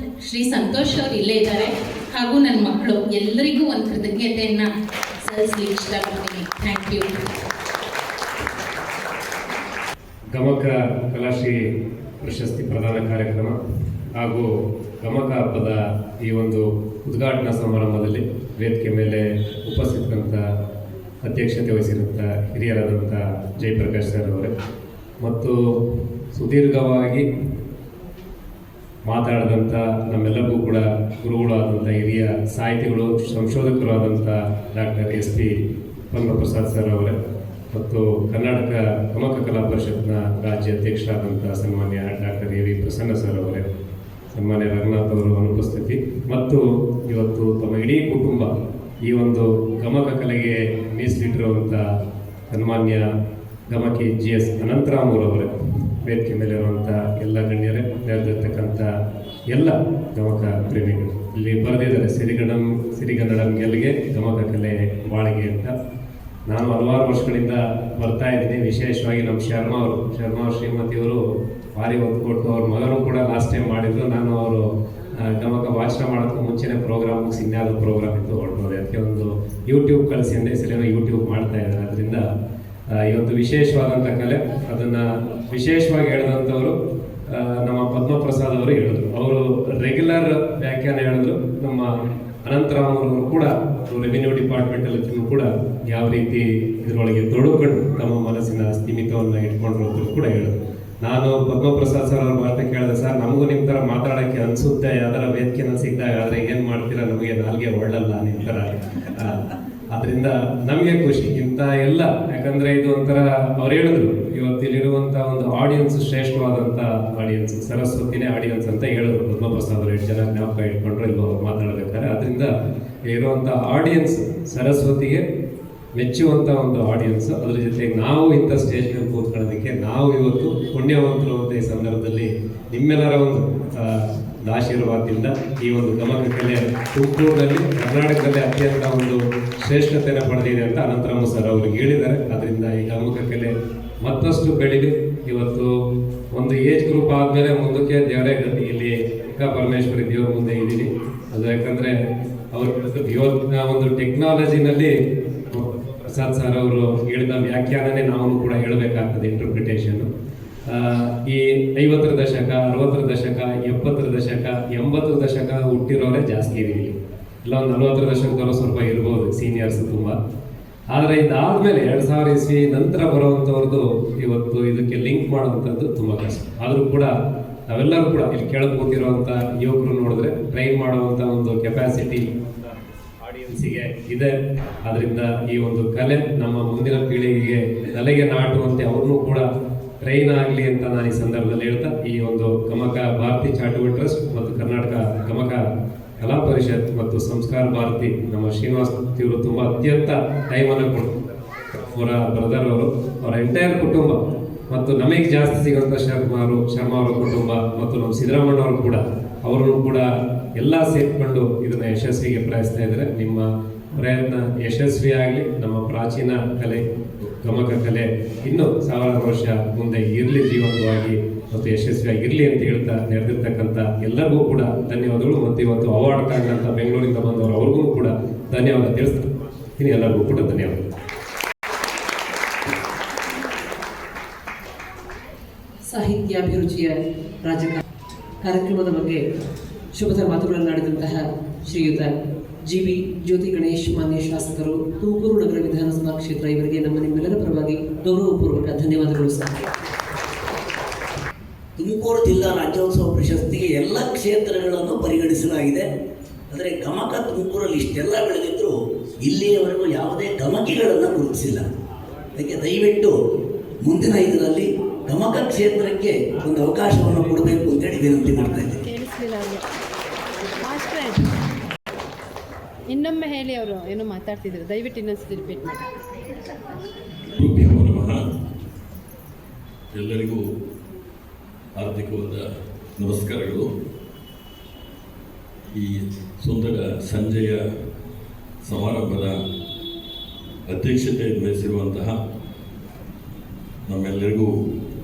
ಶ್ರೀ ಸಂತೋಷ್ ಅವರು ಇಲ್ಲೇ ಇದ್ದಾರೆ, ಹಾಗೂ ನನ್ನ ಮಕ್ಕಳು ಎಲ್ಲರಿಗೂ ಒಂದು ಕೃತಜ್ಞತೆಯನ್ನು ಸಲ್ಲಿಸಲಿಕ್ಕೆ ಇಷ್ಟಪಡ್ತೀನಿ. Thank you. ಗಮಕ ಕಲಾಶ್ರೀ ಪ್ರಶಸ್ತಿ ಪ್ರದಾನ ಕಾರ್ಯಕ್ರಮ ಹಾಗೂ ಗಮಕ ಹಬ್ಬದ ಈ ಒಂದು ಉದ್ಘಾಟನಾ ಸಮಾರಂಭದಲ್ಲಿ ವೇದಿಕೆ ಮೇಲೆ ಉಪಸ್ಥಿತರಂಥ ಅಧ್ಯಕ್ಷತೆ ವಹಿಸಿರುವಂಥ ಹಿರಿಯರಾದಂಥ ಜಯಪ್ರಕಾಶ್ ಸರ್ ಅವರೇ ಮತ್ತು ಸುದೀರ್ಘವಾಗಿ ಮಾತಾಡಿದಂಥ ನಮ್ಮೆಲ್ಲರಿಗೂ ಕೂಡ ಗುರುಗಳಾದಂಥ ಹಿರಿಯ ಸಾಹಿತಿಗಳು ಸಂಶೋಧಕರು ಆದಂಥ ಡಾಕ್ಟರ್ SP ಪದ್ಮಪ್ರಸಾದ್ ಸರ್ ಅವರೇ ಮತ್ತು ಕರ್ನಾಟಕ ಗಮಕ ಕಲಾ ಪರಿಷತ್ನ ರಾಜ್ಯ ಅಧ್ಯಕ್ಷರಾದಂಥ ಸನ್ಮಾನ್ಯ ಡಾಕ್ಟರ್ AV ಪ್ರಸನ್ನ ಸರ್ ಅವರೇ, ಸನ್ಮಾನ್ಯ ರಂಗನಾಥ್ ಅವರ ಅನುಪಸ್ಥಿತಿ ಮತ್ತು ಇವತ್ತು ತಮ್ಮ ಇಡೀ ಕುಟುಂಬ ಈ ಒಂದು ಗಮಕ ಕಲೆಗೆ ಮೀಸಲಿಟ್ಟಿರುವಂಥ ಸನ್ಮಾನ್ಯ ಗಮಕಿ GS ಅನಂತರಾಮೂರವರೇ, ವೇದಿಕೆ ಮೇಲಿರುವಂಥ ಎಲ್ಲ ಗಣ್ಯರೇ, ನೆರೆದಿರ್ತಕ್ಕಂಥ ಎಲ್ಲ ಗಮಕ ಪ್ರೇಮಿಗಳು. ಇಲ್ಲಿ ಬರೆದಿದ್ದಾರೆ ಸಿರಿಗನ್ನಡಂ ಗೆಲ್ಲಿಗೆ ಗಮಕ ಕಲೆ ಬಾಳಿಗೆ ಅಂತ. ನಾನು ಹಲವಾರು ವರ್ಷಗಳಿಂದ ಬರ್ತಾ ಇದ್ದೀನಿ. ವಿಶೇಷವಾಗಿ ನಮ್ಮ ಶರ್ಮಾ ಶ್ರೀಮತಿಯವರು ಭಾರಿ ಒತ್ತು ಕೊಟ್ಟು ಅವ್ರ ಮಗನೂ ಕೂಡ ಲಾಸ್ಟ್ ಟೈಮ್ ಮಾಡಿದ್ರು. ನಾನು ಅವರು ಗಮಕ ಭಾಷಣ ಮಾಡೋದಕ್ಕೂ ಮುಂಚೆನೇ ಪ್ರೋಗ್ರಾಮ್ ಮುಗಿಸಿ ಇನ್ಯಾವುದೋ ಪ್ರೋಗ್ರಾಮ್ ಇತ್ತು ಹೊರಟೋದೆ. ಅದಕ್ಕೆ ಒಂದು ಯೂಟ್ಯೂಬ್ ಕಳಿಸಿ ಅಂದರೆ ಸರಿಯಾಗಿ ಯೂಟ್ಯೂಬ್ ಮಾಡ್ತಾ ಇದ್ದಾರೆ. ಅದರಿಂದ ಇವತ್ತು ವಿಶೇಷವಾದಂಥ ಕಲೆ, ಅದನ್ನು ವಿಶೇಷವಾಗಿ ಹೇಳಿದಂಥವರು ನಮ್ಮ ಪದ್ಮಪ್ರಸಾದ್ ಅವರು ಹೇಳಿದ್ರು. ಅವರು ರೆಗ್ಯುಲರ್ ವ್ಯಾಖ್ಯಾನ ಹೇಳಿದ್ರು. ನಮ್ಮ ಅನಂತರಾಮರು ಕೂಡ ರೆವಿನ್ಯೂ ಡಿಪಾರ್ಟ್ಮೆಂಟಲ್ಲಿ ಕೂಡ ಯಾವ ರೀತಿ ಇದರೊಳಗೆ ತೊಡಕೊಂಡು ತಮ್ಮ ಮನಸ್ಸಿನ ಸ್ಥಿಮಿತವನ್ನು ಇಟ್ಕೊಂಡ್ರು ಕೂಡ ಹೇಳಿದ್ರು. ನಾನು ಪದ್ಮಪ್ರಸಾದ್ ಸರ್ ಅವ್ರ ಮಾತನ್ನ ಕೇಳಿದೆ, ಸರ್ ನಮಗೂ ನಿಮ್ಮ ಥರ ಮಾತಾಡೋಕ್ಕೆ ಅನಿಸುತ್ತೆ, ಯಾವ್ದಾರ ವೇದಿಕೆನ ಸಿಕ್ಕಿದಾಗ, ಆದರೆ ಏನು ಮಾಡ್ತೀರಾ, ನಮಗೆ ನಾಲ್ಗೆ ಒಳ್ಳಲ್ಲ ನಿಮ್ಮ ಥರ. ಅದರಿಂದ ನಮಗೆ ಖುಷಿ ಇಂಥ ಎಲ್ಲ, ಯಾಕಂದರೆ ಇದು ಒಂಥರ ಅವ್ರು ಹೇಳಿದ್ರು ಇವತ್ತಿಲ್ಲಿರುವಂಥ ಒಂದು ಆಡಿಯನ್ಸ್ ಶ್ರೇಷ್ಠವಾದಂಥ ಆಡಿಯನ್ಸ್, ಸರಸ್ವತಿನೇ ಆಡಿಯನ್ಸ್ ಅಂತ ಹೇಳಿದ್ರು ಪದ್ಮಪ್ರಸಾದ್ ಅವರು. 8 ಜನ ಜ್ಞಾಪಕ ಇಟ್ಕೊಂಡ್ರು ಇಲ್ಲೋ ಮಾತಾಡಬೇಕಾದ್ರೆ. ಅದರಿಂದ ಇರುವಂಥ ಆಡಿಯನ್ಸ್ ಸರಸ್ವತಿಗೆ ಮೆಚ್ಚುವಂಥ ಒಂದು ಆಡಿಯನ್ಸ್. ಅದ್ರ ಜೊತೆಗೆ ನಾವು ಇಂಥ ಸ್ಟೇಜ್ ಮೇಲೆ ಕೂತ್ಕೊಳ್ಳೋದಕ್ಕೆ ನಾವು ಇವತ್ತು ಪುಣ್ಯವಂತರು ಅಂತ ಈ ಸಂದರ್ಭದಲ್ಲಿ ನಿಮ್ಮೆಲ್ಲರ ಒಂದು ಆಶೀರ್ವಾದದಿಂದ ಈ ಒಂದು ಗಮಕ ಕಲೆ ತುಮಕೂರಿನಲ್ಲಿ ಕರ್ನಾಟಕದಲ್ಲಿ ಅತ್ಯಂತ ಒಂದು ಶ್ರೇಷ್ಠತೆಯನ್ನು ಪಡೆದಿದೆ ಅಂತ ಅನಂತರಾಮ ಸರ್ ಅವ್ರಿಗೆ ಹೇಳಿದ್ದಾರೆ. ಅದರಿಂದ ಈ ಗಮಕ ಕಲೆ ಮತ್ತಷ್ಟು ಬೆಳೀಲಿ. ಇವತ್ತು ಒಂದು ಏಜ್ ಗ್ರೂಪ್ ಆದಮೇಲೆ ಮುಂದಕ್ಕೆ ದೇವರೇ ಗತಿ. ಇಲ್ಲಿ ಪರಮೇಶ್ವರಿ ದೇವ್ರ ಮುಂದೆ ಇದ್ದೀನಿ. ಅದು ಯಾಕಂದರೆ ಅವರು ಇವತ್ತಿನ ಒಂದು ಟೆಕ್ನಾಲಜಿನಲ್ಲಿ ಪ್ರಸಾದ್ ಸರ್ ಅವರು ಹೇಳಿದ ವ್ಯಾಖ್ಯಾನನೇ ನಾವು ಕೂಡ ಹೇಳಬೇಕಾಗ್ತದೆ, ಇಂಟರ್ಪ್ರಿಟೇಷನ್ನು. ಈ 50ರ ದಶಕ, 60ರ ದಶಕ, 70ರ ದಶಕ, 80ರ ದಶಕ ಹುಟ್ಟಿರೋರೇ ಜಾಸ್ತಿ ಇದೀವಿ. ಇಲ್ಲ ಒಂದು 40ರ ದಶಕದವರು ಸ್ವಲ್ಪ ಇರ್ಬೋದು ಸೀನಿಯರ್ಸ್ ತುಂಬ. ಆದರೆ ಇದಾದಮೇಲೆ 2000 ಇಸ್ವಿ ನಂತರ ಬರುವಂಥವ್ರದ್ದು ಇವತ್ತು ಇದಕ್ಕೆ ಲಿಂಕ್ ಮಾಡುವಂಥದ್ದು ತುಂಬ ಕಷ್ಟ. ಆದರೂ ಕೂಡ ನಾವೆಲ್ಲರೂ ಕೂಡ ಇಲ್ಲಿ ಕೆಳಗೆ ಕೂತಿರುವಂಥ ಯುವಕರು ನೋಡಿದ್ರೆ ಟ್ರೈನ್ ಮಾಡುವಂಥ ಒಂದು ಕೆಪಾಸಿಟಿ ಆಡಿಯನ್ಸಿಗೆ ಇದೆ. ಅದರಿಂದ ಈ ಒಂದು ಕಲೆ ನಮ್ಮ ಮುಂದಿನ ಪೀಳಿಗೆಗೆ ತಲೆಗೆ ನಾಟುವಂತೆ ಅವ್ರನ್ನೂ ಕೂಡ ಟ್ರೈನ್ ಆಗಲಿ ಅಂತ ನಾನು ಈ ಸಂದರ್ಭದಲ್ಲಿ ಹೇಳ್ತಾ, ಈ ಒಂದು ಗಮಕ ಭಾರತಿ ಚಾರಿಟಬಲ್ ಟ್ರಸ್ಟ್ ಮತ್ತು ಕರ್ನಾಟಕ ಗಮಕ ಕಲಾ ಪರಿಷತ್ ಮತ್ತು ಸಂಸ್ಕಾರ ಭಾರತಿ ನಮ್ಮ ಶ್ರೀನಿವಾಸ್ ಇವರು ತುಂಬ ಅತ್ಯಂತ ಟೈಮನ್ನು ಕೊಟ್ಟು ಅವರ ಬ್ರದರ್ ಅವರು, ಅವರ ಎಂಟೈರ್ ಕುಟುಂಬ ಮತ್ತು ನಮಗೆ ಜಾಸ್ತಿ ಸಿಗುವಂಥ ಶರ್ಮಾ ಅವರ ಕುಟುಂಬ ಮತ್ತು ನಮ್ಮ ಸಿದ್ದರಾಮಣ್ಣ ಅವರು ಕೂಡ, ಅವರನ್ನು ಕೂಡ ಎಲ್ಲ ಸೇರಿಕೊಂಡು ಇದನ್ನು ಯಶಸ್ವಿಗೆ ಪ್ರಯತ್ನಿಸ್ತಾ ಇದ್ದಾರೆ. ನಿಮ್ಮ ಪ್ರಯತ್ನ ಯಶಸ್ವಿಯಾಗಲಿ. ನಮ್ಮ ಪ್ರಾಚೀನ ಕಲೆ ಗಮಕ ಕಲೆ ಇನ್ನೂ 1000 ವರ್ಷ ಮುಂದೆ ಇರಲಿ, ಜೀವಂತವಾಗಿ ಮತ್ತು ಯಶಸ್ವಿಯಾಗಿರಲಿ ಅಂತ ಹೇಳ್ತಾ ನೆರೆದಿರ್ತಕ್ಕಂಥ ಎಲ್ಲರಿಗೂ ಕೂಡ ಧನ್ಯವಾದಗಳು. ಮತ್ತು ಇವತ್ತು ಅವಾರ್ಡ್ ತಗೊಂಡಂಥ ಬೆಂಗಳೂರಿಂದ ಬಂದವರು ಅವ್ರಿಗೂ ಕೂಡ ಧನ್ಯವಾದ ತಿಳಿಸ್ತೀನಿ. ಎಲ್ಲರಿಗೂ ಕೂಡ ಧನ್ಯವಾದ. ಸಾಹಿತ್ಯಾಭಿರುಚಿಯ ರಾಜಕಾರಣ ಕಾರ್ಯಕ್ರಮದ ಬಗ್ಗೆ ಶುಭದ ಮಾತುಗಳನ್ನಾಡಿದಂತಹ ಶ್ರೀಯುತ GB ಜ್ಯೋತಿ ಗಣೇಶ್ ಮಾನ್ಯ ಶಾಸಕರು, ತುಮಕೂರು ನಗರ ವಿಧಾನಸಭಾ ಕ್ಷೇತ್ರ, ಇವರಿಗೆ ನಿಮ್ಮೆಲ್ಲರ ಪರವಾಗಿ ಗೌರವಪೂರ್ವಕ ಧನ್ಯವಾದಗಳು ಸರ್. ತುಮಕೂರು ಜಿಲ್ಲಾ ರಾಜ್ಯೋತ್ಸವ ಪ್ರಶಸ್ತಿಗೆ ಎಲ್ಲ ಕ್ಷೇತ್ರಗಳನ್ನು ಪರಿಗಣಿಸಲಾಗಿದೆ. ಆದರೆ ಗಮಕ ತುಮಕೂರಲ್ಲಿ ಇಷ್ಟೆಲ್ಲ ಬೆಳೆದಿದ್ದರೂ ಇಲ್ಲಿಯವರೆಗೂ ಯಾವುದೇ ಗಮಕಿಗಳನ್ನು ಗುರುತಿಸಿಲ್ಲ. ಅದಕ್ಕೆ ದಯವಿಟ್ಟು ಮುಂದಿನ ಇದರಲ್ಲಿ ಗಮಕ ಕ್ಷೇತ್ರಕ್ಕೆ ಒಂದು ಅವಕಾಶವನ್ನು ಕೊಡಬೇಕು ಅಂತೇಳಿ ವಿನಂತಿ ಮಾಡ್ತಾ ಇದ್ದೀನಿ. ಇನ್ನೊಮ್ಮೆ ಹೇಳಿ, ಅವರು ಏನೋ ಮಾತಾಡ್ತಿದ್ರು, ದಯವಿಟ್ಟು ಇನ್ನೊಂದ್ಸತಿ ರಿಪೀಟ್ ಮಾಡಿ. ಎಲ್ಲರಿಗೂ ಹಾರ್ದಿಕವಾದ ನಮಸ್ಕಾರಗಳು. ಈ ಸುಂದರ ಸಂಜೆಯ ಸಮಾರಂಭದ ಅಧ್ಯಕ್ಷತೆಯನ್ನು ವಹಿಸಿರುವಂತಹ ನಮ್ಮೆಲ್ಲರಿಗೂ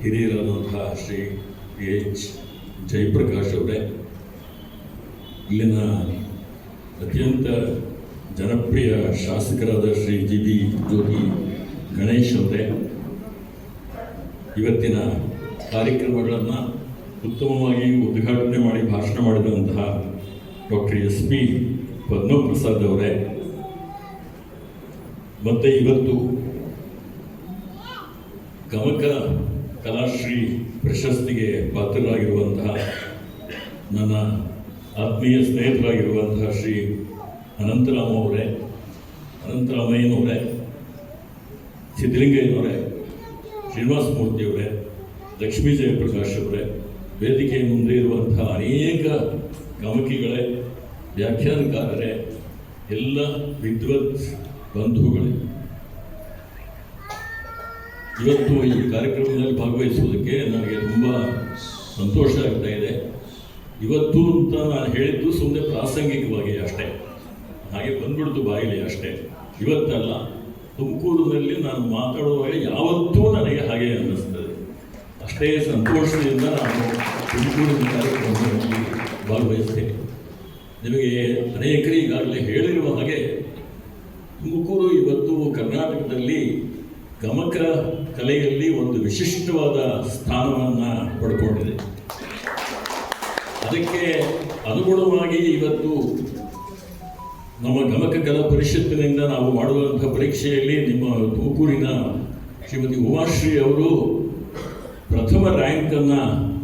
ಹಿರಿಯರಾದಂತಹ ಶ್ರೀ ಎಚ್ ಜಯಪ್ರಕಾಶ್ ಅವರೇ, ಇಲ್ಲಿನ ಅತ್ಯಂತ ಜನಪ್ರಿಯ ಶಾಸಕರಾದ ಶ್ರೀ ಜಿ.ಬಿ. ಜ್ಯೋತಿ ಗಣೇಶ್ ಅವರೇ, ಇವತ್ತಿನ ಕಾರ್ಯಕ್ರಮಗಳನ್ನು ಉತ್ತಮವಾಗಿ ಉದ್ಘಾಟನೆ ಮಾಡಿ ಭಾಷಣ ಮಾಡಿದಂತಹ ಡಾಕ್ಟರ್ ಎಸ್.ಪಿ. ಪದ್ಮಪ್ರಸಾದ್ ಅವರೇ, ಮತ್ತು ಇವತ್ತು ಗಮಕ ಕಲಾಶ್ರೀ ಪ್ರಶಸ್ತಿಗೆ ಪಾತ್ರರಾಗಿರುವಂತಹ ನನ್ನ ಆತ್ಮೀಯ ಸ್ನೇಹಿತರಾಗಿರುವಂತಹ ಶ್ರೀ ಅನಂತರಾಮಯ್ಯನವರೇ, ಸಿದ್ಧಲಿಂಗಯ್ಯನವರೇ, ಶ್ರೀನಿವಾಸ ಮೂರ್ತಿಯವರೇ, ಲಕ್ಷ್ಮೀ ಜಯಪ್ರಕಾಶ್ ಅವರೇ, ವೇದಿಕೆಯ ಮುಂದೆ ಇರುವಂತಹ ಅನೇಕ ಗಮಕಿಗಳೇ, ವ್ಯಾಖ್ಯಾನಕಾರರೇ, ಎಲ್ಲ ವಿದ್ವತ್ ಬಂಧುಗಳೇ, ಇವತ್ತು ಈ ಕಾರ್ಯಕ್ರಮದಲ್ಲಿ ಭಾಗವಹಿಸುವುದಕ್ಕೆ ನನಗೆ ತುಂಬ ಸಂತೋಷ ಆಗ್ತಾ ಇದೆ. ಇವತ್ತು ಅಂತ ನಾನು ಹೇಳಿದ್ದು ಸುಮ್ಮನೆ ಪ್ರಾಸಂಗಿಕವಾಗಿ ಅಷ್ಟೇ, ಹಾಗೆ ಬಂದ್ಬಿಡ್ತು ಬಾಯಿಲಿ ಅಷ್ಟೇ. ಇವತ್ತಲ್ಲ, ತುಮಕೂರಿನಲ್ಲಿ ನಾನು ಮಾತಾಡುವಾಗ ಯಾವತ್ತೂ ನನಗೆ ಹಾಗೆ ಅನ್ನಿಸ್ತದೆ. ಅಷ್ಟೇ ಸಂತೋಷದಿಂದ ನಾನು ತುಮಕೂರಿನ ಕಾರ್ಯಕ್ರಮದಲ್ಲಿ ಭಾಗವಹಿಸ್ತೇನೆ. ನಿಮಗೆ ಅನೇಕರು ಈಗಾಗಲೇ ಹೇಳಿರುವ ಹಾಗೆ ತುಮಕೂರು ಇವತ್ತು ಕರ್ನಾಟಕದಲ್ಲಿ ಗಮಕ ಕಲೆಯಲ್ಲಿ ಒಂದು ವಿಶಿಷ್ಟವಾದ ಸ್ಥಾನವನ್ನು ಪಡ್ಕೊಂಡಿದೆ. ಅದಕ್ಕೆ ಅನುಗುಣವಾಗಿ ಇವತ್ತು ನಮ್ಮ ಗಮಕ ಕಲಾ ಪರಿಷತ್ತಿನಿಂದ ನಾವು ಮಾಡುವಂಥ ಪರೀಕ್ಷೆಯಲ್ಲಿ ನಿಮ್ಮ ತುಮಕೂರಿನ ಶ್ರೀಮತಿ ಉಮಾಶ್ರೀ ಅವರು ಪ್ರಥಮ ರ್ಯಾಂಕನ್ನು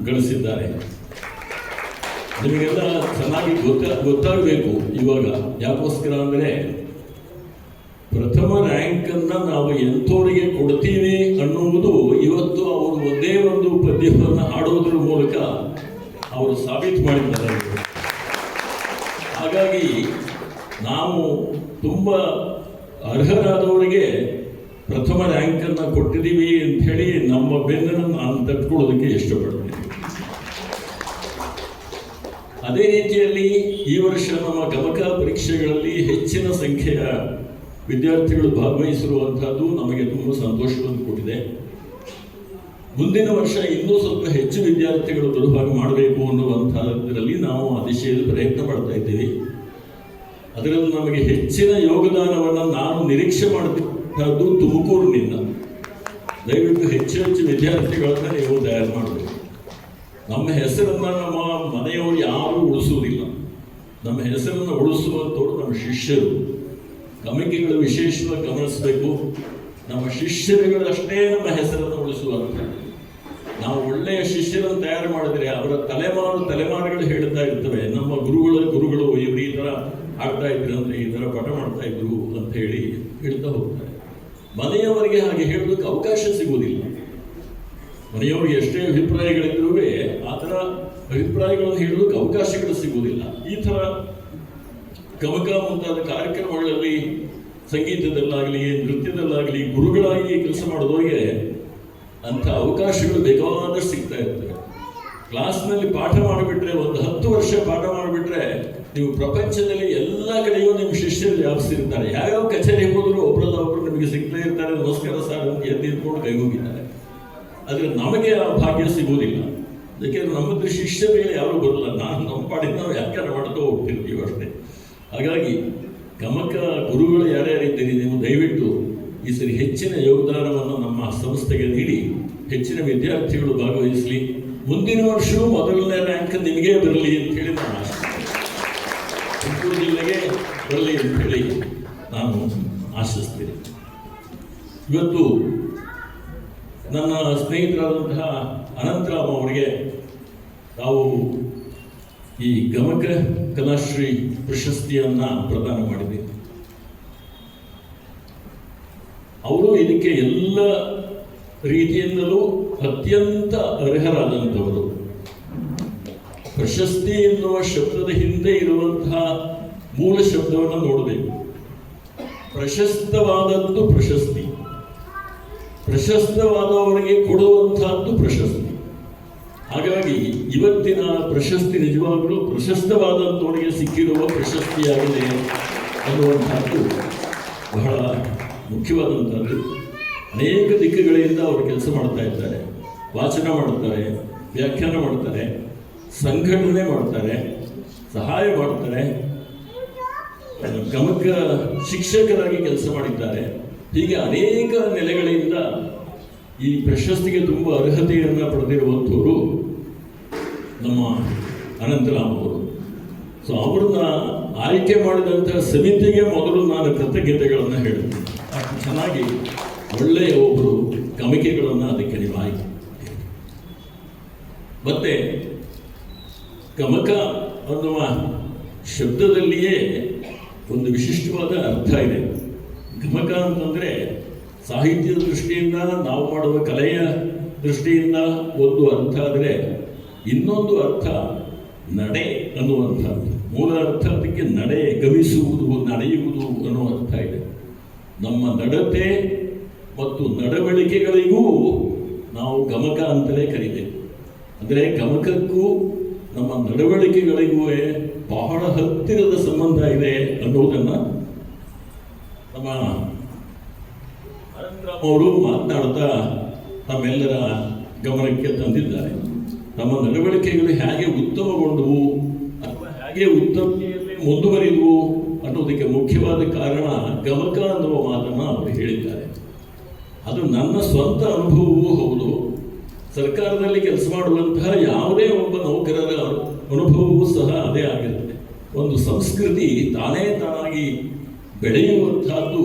ಗಳಿಸಿದ್ದಾರೆ. ನಿಮಗೆಲ್ಲ ಚೆನ್ನಾಗಿ ಗೊತ್ತಾಗಬೇಕು ಇವಾಗ. ಯಾಕೋಸ್ಕರ ಅಂದರೆ ಪ್ರಥಮ ರ್ಯಾಂಕನ್ನು ನಾವು ಎಂಥವರಿಗೆ ಕೊಡ್ತೀವಿ ಅನ್ನುವುದು ಇವತ್ತು ಅವರು ಒಂದೇ ಒಂದು ಪದ್ಯವನ್ನು ಹಾಡೋದ್ರ ಮೂಲಕ ಅವರು ಸಾಬೀತು ಮಾಡಿದ್ದಾರೆ. ಹಾಗಾಗಿ ನಾವು ತುಂಬ ಅರ್ಹರಾದವರಿಗೆ ಪ್ರಥಮ ರ್ಯಾಂಕನ್ನು ಕೊಟ್ಟಿದ್ದೀವಿ ಅಂಥೇಳಿ ನಮ್ಮ ಬೆನ್ನನ್ನು ನಾನು ತಟ್ಕೊಳ್ಳೋದಕ್ಕೆ ಇಷ್ಟಪಡ್ತೀನಿ. ಅದೇ ರೀತಿಯಲ್ಲಿ ಈ ವರ್ಷ ನಮ್ಮ ಗಮಕ ಪರೀಕ್ಷೆಗಳಲ್ಲಿ ಹೆಚ್ಚಿನ ಸಂಖ್ಯೆಯ ವಿದ್ಯಾರ್ಥಿಗಳು ಭಾಗವಹಿಸಿರುವಂಥದ್ದು ನಮಗೆ ತುಂಬ ಸಂತೋಷವನ್ನು ಕೊಟ್ಟಿದೆ. ಮುಂದಿನ ವರ್ಷ ಇನ್ನೂ ಸ್ವಲ್ಪ ಹೆಚ್ಚು ವಿದ್ಯಾರ್ಥಿಗಳು ಬರುವ ಹಾಗೆ ಮಾಡಬೇಕು ಅನ್ನುವಂಥದ್ರಲ್ಲಿ ನಾವು ಅತಿಶಯ ಪ್ರಯತ್ನ ಮಾಡ್ತಾ ಇದ್ದೀವಿ. ಅದರಲ್ಲಿ ನಮಗೆ ಹೆಚ್ಚಿನ ಯೋಗದಾನವನ್ನು ನಾನು ನಿರೀಕ್ಷೆ ಮಾಡುತ್ತಿದ್ದು ತುಮಕೂರಿನಿಂದ. ದಯವಿಟ್ಟು ಹೆಚ್ಚು ವಿದ್ಯಾರ್ಥಿಗಳನ್ನು ನೀವು ತಯಾರು ಮಾಡಬೇಕು. ನಮ್ಮ ಹೆಸರನ್ನು ನಮ್ಮ ಮನೆಯವರು ಯಾರೂ ಉಳಿಸುವುದಿಲ್ಲ. ನಮ್ಮ ಹೆಸರನ್ನು ಉಳಿಸುವಂಥವ್ರು ನಮ್ಮ ಶಿಷ್ಯರು. ಗಮಕಿಗಳು ವಿಶೇಷವಾಗಿ ಗಮನಿಸಬೇಕು. ನಮ್ಮ ಶಿಷ್ಯರುಗಳಷ್ಟೇ ನಮ್ಮ ಹೆಸರನ್ನು ಉಳಿಸುವಂಥ. ನಾವು ಒಳ್ಳೆಯ ಶಿಷ್ಯರನ್ನು ತಯಾರು ಮಾಡಿದರೆ ಅವರ ತಲೆಮಾರುಗಳು ಹೇಳ್ತಾ ಇರ್ತವೆ, ನಮ್ಮ ಗುರುಗಳು ಇವರು ಈ ಥರ ಆಡ್ತಾ ಇದ್ರು ಅಂದರೆ ಈ ಥರ ಪಾಠ ಮಾಡ್ತಾ ಇದ್ರು ಅಂತ ಹೇಳಿ ಹೇಳ್ತಾ ಹೋಗ್ತಾರೆ. ಮನೆಯವರಿಗೆ ಹಾಗೆ ಹೇಳೋದಕ್ಕೆ ಅವಕಾಶ ಸಿಗುವುದಿಲ್ಲ. ಮನೆಯವರಿಗೆ ಎಷ್ಟೇ ಅಭಿಪ್ರಾಯಗಳಿದ್ರೂ ಆ ಥರ ಅಭಿಪ್ರಾಯಗಳನ್ನು ಹೇಳೋದಕ್ಕೆ ಅವಕಾಶಗಳು ಸಿಗುವುದಿಲ್ಲ. ಈ ಥರ ಗಮಕ ಮುಂತಾದ ಕಾರ್ಯಕ್ರಮಗಳಲ್ಲಿ ಸಂಗೀತದಲ್ಲಾಗಲಿ ನೃತ್ಯದಲ್ಲಾಗಲಿ ಗುರುಗಳಾಗಿ ಕೆಲಸ ಮಾಡೋದವರಿಗೆ ಅಂಥ ಅವಕಾಶಗಳು ಬೇಕಾದಷ್ಟು ಸಿಗ್ತಾ ಇರ್ತವೆ. ಕ್ಲಾಸ್ನಲ್ಲಿ ಪಾಠ ಮಾಡಿಬಿಟ್ರೆ, ಒಂದು 10 ವರ್ಷ ಪಾಠ ಮಾಡಿಬಿಟ್ರೆ, ನೀವು ಪ್ರಪಂಚದಲ್ಲಿ ಎಲ್ಲ ಕಡೆಯೂ ನಿಮ್ಮ ಶಿಷ್ಯರು ವ್ಯಾಪಿಸಿರ್ತಾರೆ. ಯಾವ್ಯಾವ ಕಚೇರಿಗೆ ಹೋದರೂ ಒಬ್ಬರಲ್ಲ ಒಬ್ಬರು ನಿಮಗೆ ಸಿಗ್ತಾ ಇರ್ತಾರೆ. ನಮಸ್ಕಾರ ಸರ್ ಅಂತ ಎದ್ದಿದ್ಕೊಂಡು ಕೈ ಹೋಗಿದ್ದಾರೆ. ಆದರೆ ನಮಗೆ ಆ ಭಾಗ್ಯ ಸಿಗುವುದಿಲ್ಲ. ಯಾಕೆಂದರೆ ನಮ್ಮದು ಶಿಷ್ಯರಿಗೆ ಯಾರೂ ಬರಲ್ಲ. ನಮ್ಮ ಪಾಡಿನ ನಾವು ವ್ಯಾಖ್ಯಾನ ಮಾಡ್ತಾ ಹೋಗ್ತಿರ್ತೀವಿ ಅಷ್ಟೇ. ಹಾಗಾಗಿ ಗಮಕ ಗುರುಗಳು ಯಾರ್ಯಾರಿದ್ದೀರಿ, ನೀವು ದಯವಿಟ್ಟು ಈ ಸರಿ ಹೆಚ್ಚಿನ ಯೋಗದಾನವನ್ನು ನಮ್ಮ ಸಂಸ್ಥೆಗೆ ನೀಡಿ ಹೆಚ್ಚಿನ ವಿದ್ಯಾರ್ಥಿಗಳು ಭಾಗವಹಿಸಲಿ. ಮುಂದಿನ ವರ್ಷವೂ ಮೊದಲನೇ ರ್ಯಾಂಕ್ ನಿಮಗೇ ಬರಲಿ ಅಂತೇಳಿ ನಾನು ಆಶಿಸ್ತೇನೆ. ತುಮಕೂರು ಜಿಲ್ಲೆಗೆ ಬರಲಿ ಅಂತೇಳಿ ನಾನು ಆಶಿಸ್ತೇನೆ. ಇವತ್ತು ನನ್ನ ಸ್ನೇಹಿತರಾದಂತಹ ಅನಂತರಾಮ್ ಅವರಿಗೆ ನಾವು ಈ ಗಮಕ ಕಲಾಶ್ರೀ ಪ್ರಶಸ್ತಿಯನ್ನು ಪ್ರದಾನ ಮಾಡಿದೆ. ಅವರು ಇದಕ್ಕೆ ಎಲ್ಲ ರೀತಿಯಿಂದಲೂ ಅತ್ಯಂತ ಅರ್ಹರಾದಂಥವರು. ಪ್ರಶಸ್ತಿ ಎನ್ನುವ ಶಬ್ದದ ಹಿಂದೆ ಇರುವಂತಹ ಮೂಲ ಶಬ್ದವನ್ನು ನೋಡಬೇಕು. ಪ್ರಶಸ್ತವಾದದ್ದು ಪ್ರಶಸ್ತಿ, ಪ್ರಶಸ್ತವಾದವರಿಗೆ ಕೊಡುವಂತಹದ್ದು ಇವತ್ತಿನ ಪ್ರಶಸ್ತಿ ನಿಜವಾಗಲೂ ಪ್ರಶಸ್ತವಾದಂಥವರಿಗೆ ಸಿಕ್ಕಿರುವ ಪ್ರಶಸ್ತಿಯಾಗಿದೆ ಅನ್ನುವಂಥದ್ದು ಬಹಳ ಮುಖ್ಯವಾದಂಥದ್ದು. ಅನೇಕ ದಿಕ್ಕುಗಳಿಂದ ಅವರು ಕೆಲಸ ಮಾಡ್ತಾ ಇದ್ದಾರೆ, ವಾಚನ ಮಾಡ್ತಾರೆ, ವ್ಯಾಖ್ಯಾನ ಮಾಡ್ತಾರೆ, ಸಂಘಟನೆ ಮಾಡ್ತಾರೆ, ಸಹಾಯ ಮಾಡ್ತಾರೆ, ಗಮಕ ಶಿಕ್ಷಕರಾಗಿ ಕೆಲಸ ಮಾಡಿದ್ದಾರೆ. ಹೀಗೆ ಅನೇಕ ನೆಲೆಗಳಿಂದ ಈ ಪ್ರಶಸ್ತಿಗೆ ತುಂಬ ಅರ್ಹತೆಯನ್ನು ಪಡೆದಿರುವಂಥವರು ನಮ್ಮ ಅನಂತರಾಮ್ ಅವರು. ಸೊ ಅವ್ರನ್ನ ಆಯ್ಕೆ ಮಾಡಿದಂಥ ಸಮಿತಿಗೆ ಮೊದಲು ನಾನು ಕೃತಜ್ಞತೆಗಳನ್ನು ಹೇಳ್ತೀನಿ. ಅಷ್ಟು ಚೆನ್ನಾಗಿ ಒಳ್ಳೆಯ ಒಬ್ಬರು ಗಮಕಿಗಳನ್ನು ಅದಕ್ಕೆ ನೀವು ಆಯ್ಕೆ. ಮತ್ತೆ ಗಮಕ ಅನ್ನುವ ಶಬ್ದದಲ್ಲಿಯೇ ಒಂದು ವಿಶಿಷ್ಟವಾದ ಅರ್ಥ ಇದೆ. ಗಮಕ ಅಂತಂದರೆ ಸಾಹಿತ್ಯದ ದೃಷ್ಟಿಯಿಂದ, ನಾವು ಮಾಡುವ ಕಲೆಯ ದೃಷ್ಟಿಯಿಂದ ಒಂದು ಅರ್ಥ ಆದರೆ, ಇನ್ನೊಂದು ಅರ್ಥ ನಡೆ ಅನ್ನುವಂಥದ್ದು. ಮೂಲ ಅರ್ಥ ಅದಕ್ಕೆ ನಡೆ, ಗಮಿಸುವುದು, ನಡೆಯುವುದು ಅನ್ನುವ ಅರ್ಥ ಇದೆ. ನಮ್ಮ ನಡತೆ ಮತ್ತು ನಡವಳಿಕೆಗಳಿಗೂ ನಾವು ಗಮಕ ಅಂತಲೇ ಕರೀತೇವೆ. ಅಂದರೆ ಗಮಕಕ್ಕೂ ನಮ್ಮ ನಡವಳಿಕೆಗಳಿಗೂ ಬಹಳ ಹತ್ತಿರದ ಸಂಬಂಧ ಇದೆ ಅನ್ನುವುದನ್ನು ನಮ್ಮ ಅನಂತರಾಮ್ ಅವರು ಮಾತನಾಡ್ತಾ ತಮ್ಮೆಲ್ಲರ ಗಮನಕ್ಕೆ ತಂದಿದ್ದಾರೆ. ನಮ್ಮ ನಡವಳಿಕೆಗಳು ಹೇಗೆ ಉತ್ತಮಗೊಂಡವು ಅಥವಾ ಹೇಗೆ ಉತ್ತಮತೆಯಲ್ಲಿ ಮುಂದುವರಿದವು ಅನ್ನೋದಕ್ಕೆ ಮುಖ್ಯವಾದ ಕಾರಣ ಗಮಕ ಅನ್ನುವ ಮಾತನ್ನು ಅವರು ಹೇಳಿದ್ದಾರೆ. ಅದು ನನ್ನ ಸ್ವಂತ ಅನುಭವವೂ ಹೌದು. ಸರ್ಕಾರದಲ್ಲಿ ಕೆಲಸ ಮಾಡುವಂತಹ ಯಾವುದೇ ಒಬ್ಬ ನೌಕರರ ಅನುಭವವೂ ಸಹ ಅದೇ ಆಗಿರುತ್ತೆ. ಒಂದು ಸಂಸ್ಕೃತಿ ತಾನೇ ತಾನಾಗಿ ಬೆಳೆಯುವಂತಹದ್ದು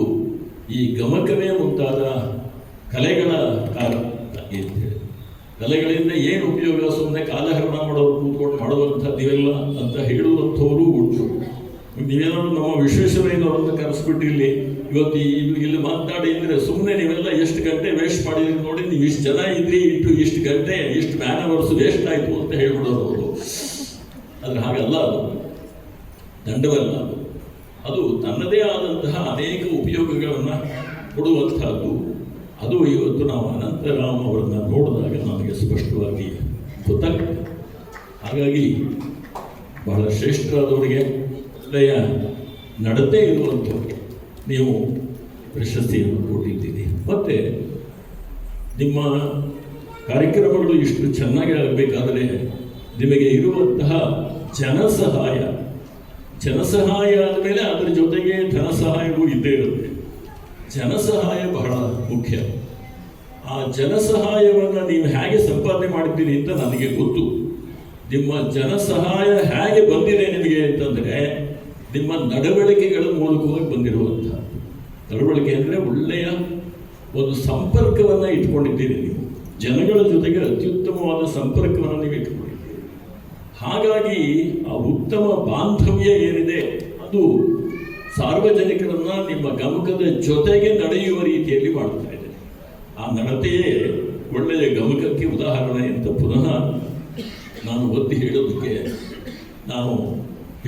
ಈ ಗಮಕವೇ ಮುಂತಾದ ಕಲೆಗಳ ಕಾರಣ ಅಂತ ಹೇಳಿ. ಕಲೆಗಳಿಂದ ಏನು ಉಪಯೋಗ? ಸುಮ್ಮನೆ ಕಾಲಹರಣ ಮಾಡೋರು ಕೂತ್ಕೊಂಡು ಮಾಡುವಂಥದ್ದು ಇವೆಲ್ಲ ಅಂತ ಹೇಳುವಂಥವರು ಉಂಟು. ನೀವೇನಾದ್ರು ನಮ್ಮ ವಿಶ್ವೇಶ್ವರಯ್ಯನವರನ್ನು ಕರೆಸ್ಬಿಟ್ಟು ಇವತ್ತು ಇಲ್ಲಿ ಮಾತನಾಡಿ ಅಂದರೆ ಸುಮ್ಮನೆ ನೀವೆಲ್ಲ ಎಷ್ಟು ಗಂಟೆ ವೇಸ್ಟ್ ಮಾಡಿದ್ರಿ ನೋಡಿ, ನೀವು ಇಷ್ಟು ಜನ ಇದ್ರಿ, ಇಷ್ಟು ಗಂಟೆ ಇಷ್ಟು ಮ್ಯಾನ್ ಅವರ್ಸ್ ವೇಸ್ಟ್ ಆಯಿತು ಅಂತ ಹೇಳ್ಬಿಡೋರು ಅವರು. ಆದರೆ ಹಾಗಲ್ಲ, ಅದು ದಂಡವಲ್ಲ. ಅದು ತನ್ನದೇ ಆದಂತಹ ಅನೇಕ ಉಪಯೋಗಗಳನ್ನು ಕೊಡುವಂತಹದ್ದು. ಅದು ಇವತ್ತು ನಾವು ಅನಂತರಾಮ್ ಅವರನ್ನು ನೋಡಿದಾಗ ನಮಗೆ ಸ್ಪಷ್ಟವಾಗಿ ಗೊತ್ತಾಗ್ತದೆ. ಹಾಗಾಗಿ ಬಹಳ ಶ್ರೇಷ್ಠರಾದವರಿಗೆ, ಒಳ್ಳೆಯ ನಡತೆ ಇರುವಂಥವ್ರಿಗೆ ನೀವು ಪ್ರಶಸ್ತಿಯನ್ನು ಕೊಟ್ಟಿದ್ದೀರಿ. ಮತ್ತು ನಿಮ್ಮ ಕಾರ್ಯಕ್ರಮಗಳು ಇಷ್ಟು ಚೆನ್ನಾಗಿ ಆಗಬೇಕಾದರೆ ನಿಮಗೆ ಇರುವಂತಹ ಜನಸಹಾಯ ಆದಮೇಲೆ ಅದರ ಜೊತೆಗೆ ಧನ ಸಹಾಯವೂ ಇದ್ದೇ ಇರುತ್ತೆ. ಜನಸಹಾಯ ಬಹಳ ಮುಖ್ಯ. ಆ ಜನಸಹಾಯವನ್ನು ನೀವು ಹೇಗೆ ಸಂಪಾದನೆ ಮಾಡಿದ್ದೀರಿ ಅಂತ ನನಗೆ ಗೊತ್ತು. ನಿಮ್ಮ ಜನಸಹಾಯ ಹೇಗೆ ಬಂದಿದೆ ನಿಮಗೆ ಅಂತಂದರೆ, ನಿಮ್ಮ ನಡವಳಿಕೆಗಳ ಮೂಲಕವಾಗಿ ಬಂದಿರುವಂಥ ನಡವಳಿಕೆ ಅಂದರೆ ಒಳ್ಳೆಯ ಒಂದು ಸಂಪರ್ಕವನ್ನು ಇಟ್ಕೊಂಡಿದ್ದೀರಿ. ನೀವು ಜನಗಳ ಜೊತೆಗೆ ಅತ್ಯುತ್ತಮವಾದ ಸಂಪರ್ಕವನ್ನು ನೀವು ಇಟ್ಕೊಂಡಿದ್ದೀರಿ. ಹಾಗಾಗಿ ಆ ಉತ್ತಮ ಬಾಂಧವ್ಯ ಏನಿದೆ ಅದು ಸಾರ್ವಜನಿಕರನ್ನು ನಿಮ್ಮ ಗಮಕದ ಜೊತೆಗೆ ನಡೆಯುವ ರೀತಿಯಲ್ಲಿ ಮಾಡ್ತಾ ಇದೆ. ಆ ನಡತೆಯೇ ಒಳ್ಳೆಯ ಗಮಕಕ್ಕೆ ಉದಾಹರಣೆ ಅಂತ ಪುನಃ ನಾನು ಒತ್ತಿ ಹೇಳೋದಕ್ಕೆ ನಾನು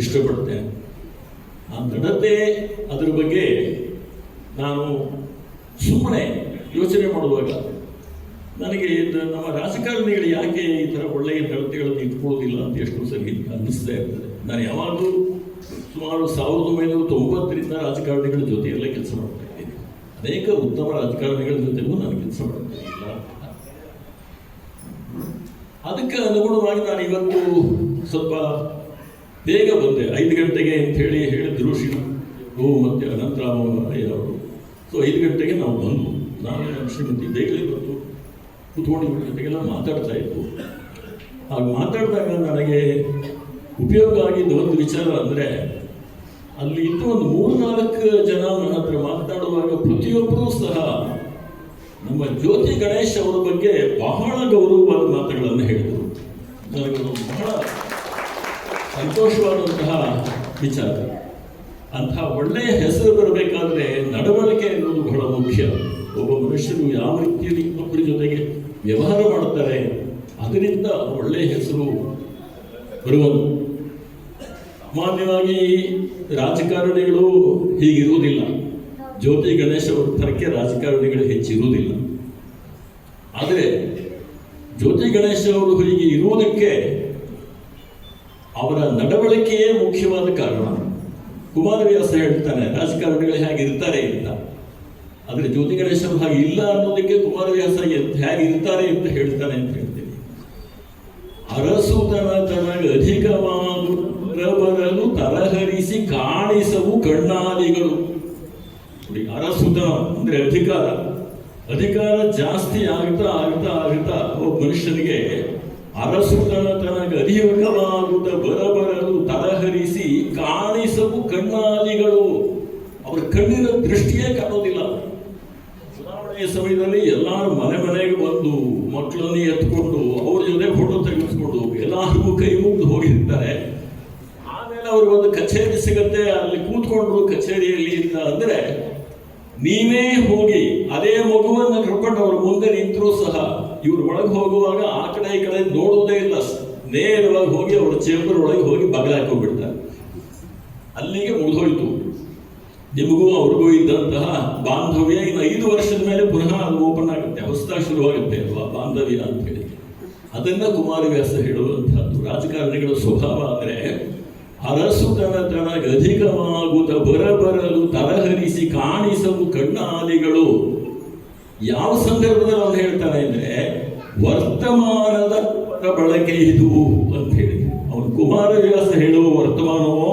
ಇಷ್ಟಪಡ್ತೇನೆ. ಆ ನಡತೆ, ಅದರ ಬಗ್ಗೆ ನಾನು ಸುಮ್ಮನೆ ಯೋಚನೆ ಮಾಡುವಾಗ ನನಗೆ ನಮ್ಮ ರಾಜಕಾರಣಿಗಳು ಯಾಕೆ ಈ ಥರ ಒಳ್ಳೆಯ ನಡತೆಗಳನ್ನು ಇಟ್ಕೊಳ್ಳೋದಿಲ್ಲ ಅಂತ ಎಷ್ಟು ಸರಿ ಅನ್ನಿಸ್ತಾ ಇರ್ತದೆ. ನಾನು ಯಾವಾಗಲೂ ಸುಮಾರು 1990ರಿಂದ ರಾಜಕಾರಣಿಗಳ ಜೊತೆಯಲ್ಲೇ ಕೆಲಸ ಮಾಡ್ತಾ ಇದ್ದೀನಿ. ಅನೇಕ ಉತ್ತಮ ರಾಜಕಾರಣಿಗಳ ಜೊತೆಗೂ ನಾನು ಕೆಲಸ ಮಾಡ್ತಾ ಇಲ್ಲ. ಅದಕ್ಕೆ ಅನುಗುಣವಾಗಿ ನಾನು ಇವತ್ತು ಸ್ವಲ್ಪ ಬೇಗ ಬಂದೆ. 5 ಗಂಟೆಗೆ ಅಂತ ಹೇಳಿದ್ರು ಮತ್ತು ಅನಂತರಾಮ್ ಅವರು. ಸೊ 5 ಗಂಟೆಗೆ ನಾವು ಬಂದು, ನಾನು ಶ್ರೀಮತಿ ಬೇಗಲೇ ಬಂದು ಕೂತ್ಕೊಂಡು ಇವ್ರ ಜೊತೆಗೆಲ್ಲ ಮಾತಾಡ್ತಾ ಇತ್ತು. ಹಾಗೆ ಮಾತಾಡಿದಾಗ ನನಗೆ ಉಪಯೋಗ ಆಗಿದ್ದ ಒಂದು ವಿಚಾರ ಅಂದರೆ, ಅಲ್ಲಿ ಇತ್ತು ಒಂದು 3-4 ಜನ ನನ್ನ ಹತ್ರ ಮಾತನಾಡುವಾಗ ಪ್ರತಿಯೊಬ್ಬರೂ ಸಹ ನಮ್ಮ ಜ್ಯೋತಿ ಗಣೇಶ್ ಅವರ ಬಗ್ಗೆ ಬಹಳ ಗೌರವವಾದ ಮಾತುಗಳನ್ನು ಹೇಳಿದರು. ನನಗೆ ಬಹಳ ಸಂತೋಷವಾದಂತಹ ವಿಚಾರ. ಅಂತಹ ಒಳ್ಳೆಯ ಹೆಸರು ಬರಬೇಕಾದ್ರೆ ನಡವಳಿಕೆ ಎನ್ನುವುದು ಬಹಳ ಮುಖ್ಯ. ಒಬ್ಬ ಮನುಷ್ಯರು ಯಾವ ರೀತಿಯಲ್ಲಿ ಇನ್ನೊಬ್ಬರ ಜೊತೆಗೆ ವ್ಯವಹಾರ ಮಾಡ್ತಾರೆ, ಅದರಿಂದ ಒಳ್ಳೆಯ ಹೆಸರು ಬರುವುದು. ಸಾಮಾನ್ಯವಾಗಿ ರಾಜಕಾರಣಿಗಳು ಹೀಗಿರುವುದಿಲ್ಲ. ಜ್ಯೋತಿ ಗಣೇಶ್ ಅವರ ಥರಕ್ಕೆ ರಾಜಕಾರಣಿಗಳು ಹೆಚ್ಚಿರುವುದಿಲ್ಲ. ಆದರೆ ಜ್ಯೋತಿ ಗಣೇಶ್ ಅವರು ಹೀಗೆ ಇರುವುದಕ್ಕೆ ಅವರ ನಡವಳಿಕೆಯೇ ಮುಖ್ಯವಾದ ಕಾರಣ. ಕುಮಾರವ್ಯಾಸ ಹೇಳ್ತಾನೆ ರಾಜಕಾರಣಿಗಳು ಹೇಗಿರ್ತಾರೆ ಅಂತ, ಆದರೆ ಜ್ಯೋತಿ ಗಣೇಶರು ಹಾಗೆ ಇಲ್ಲ ಅನ್ನೋದಕ್ಕೆ ಕುಮಾರವ್ಯಾಸ ಹೇಗಿರ್ತಾರೆ ಅಂತ ಹೇಳ್ತಾನೆ ಅಂತ ಹೇಳ್ತೀನಿ. ಅರಸುತನ ತನಗೆ ಅಧಿಕವಾದು ಬರಬರಲು ತರಹರಿಸಿ ಕಾಣಿಸವು ಕಣ್ಣಾದಿಗಳು. ನೋಡಿ, ಅರಸುತನ ಅಂದ್ರೆ ಅಧಿಕಾರ ಜಾಸ್ತಿ ಆಗ್ತಾ ಆಗ್ತಾ ಆಗ್ತಾ ಒಬ್ಬ ಮನುಷ್ಯನಿಗೆ ಅರಸುತನ ತನಗೆ ಅಧಿಕವಾಗುತ್ತ ಬರಬರಲು ತರಹರಿಸಿ ಕಾಣಿಸವು ಕಣ್ಣಾದಿಗಳು. ಅವರ ಕಣ್ಣಿನ ದೃಷ್ಟಿಯೇ ಕಾಣೋದಿಲ್ಲ. ಚುನಾವಣೆಯ ಸಮಯದಲ್ಲಿ ಎಲ್ಲರೂ ಮನೆಗೆ ಬಂದು ಮಕ್ಕಳನ್ನು ಎತ್ಕೊಂಡು ಅವ್ರ ಜೊತೆ ಫೋಟೋ ತೆಗೆಸ್ಕೊಂಡು ಎಲ್ಲರಿಗೂ ಕೈ ಮುಗಿದು ಹೋಗಿರ್ತಾರೆ. ಆಮೇಲೆ ಅವ್ರಿಗೆ ಒಂದು ಕಚೇರಿ ಸಿಗತ್ತೆ, ಅಲ್ಲಿ ಕೂತ್ಕೊಂಡ್ರು ಕಚೇರಿಯಲ್ಲಿ ಅಂತ ಅಂದ್ರೆ ನೀವೇ ಹೋಗಿ ಅದೇ ಮಗುವನ್ನು ಕರ್ಕೊಂಡು ಅವ್ರ ಮುಂದೆ ನಿಂತರೂ ಸಹ ಇವ್ರ ಒಳಗೆ ಹೋಗುವಾಗ ಆ ಕಡೆ ಈ ಕಡೆ ನೋಡುವುದೇ ಇಲ್ಲ, ನೇರವಾಗಿ ಹೋಗಿ ಅವರ ಚೇಂಬರ್ ಒಳಗೆ ಹೋಗಿ ಬಗಲಾಕೋಗ್ಬಿಡ್ತಾರೆ. ಅಲ್ಲಿಗೆ ಮುಗಿದೋಯ್ತು. ನಿಮಗೂ ಅವ್ರಿಗೂ ಇದ್ದಂತಹ ಬಾಂಧವ್ಯ ಇನ್ನು 5 ವರ್ಷದ ಮೇಲೆ ಪುನಃ ಅದು ಓಪನ್ ಆಗುತ್ತೆ, ಹೊಸದಾಗಿ ಶುರುವಾಗುತ್ತೆ ಅಲ್ವಾ ಬಾಂಧವ್ಯ ಅಂತ ಹೇಳಿ. ಅದನ್ನ ಕುಮಾರವ್ಯಾಸ ಹೇಳುವಂತಹದ್ದು. ರಾಜಕಾರಣಿಗಳ ಸ್ವಭಾವ ಅಂದ್ರೆ ಅರಸುತನ ತನಗೆ ಅಧಿಕವಾಗುತ್ತ ಬರಬರಲು ತರಹರಿಸಿ ಕಾಣಿಸವು ಕಣ್ಣಾದಿಗಳು. ಯಾವ ಸಂದರ್ಭದಲ್ಲಿ ಅವನು ಹೇಳ್ತಾನೆ ಅಂದ್ರೆ ವರ್ತಮಾನದ ಬಳಕೆ ಇದು ಅಂತ ಹೇಳಿ. ಅವನು ಕುಮಾರವ್ಯಾಸ ಹೇಳುವ ವರ್ತಮಾನವೋ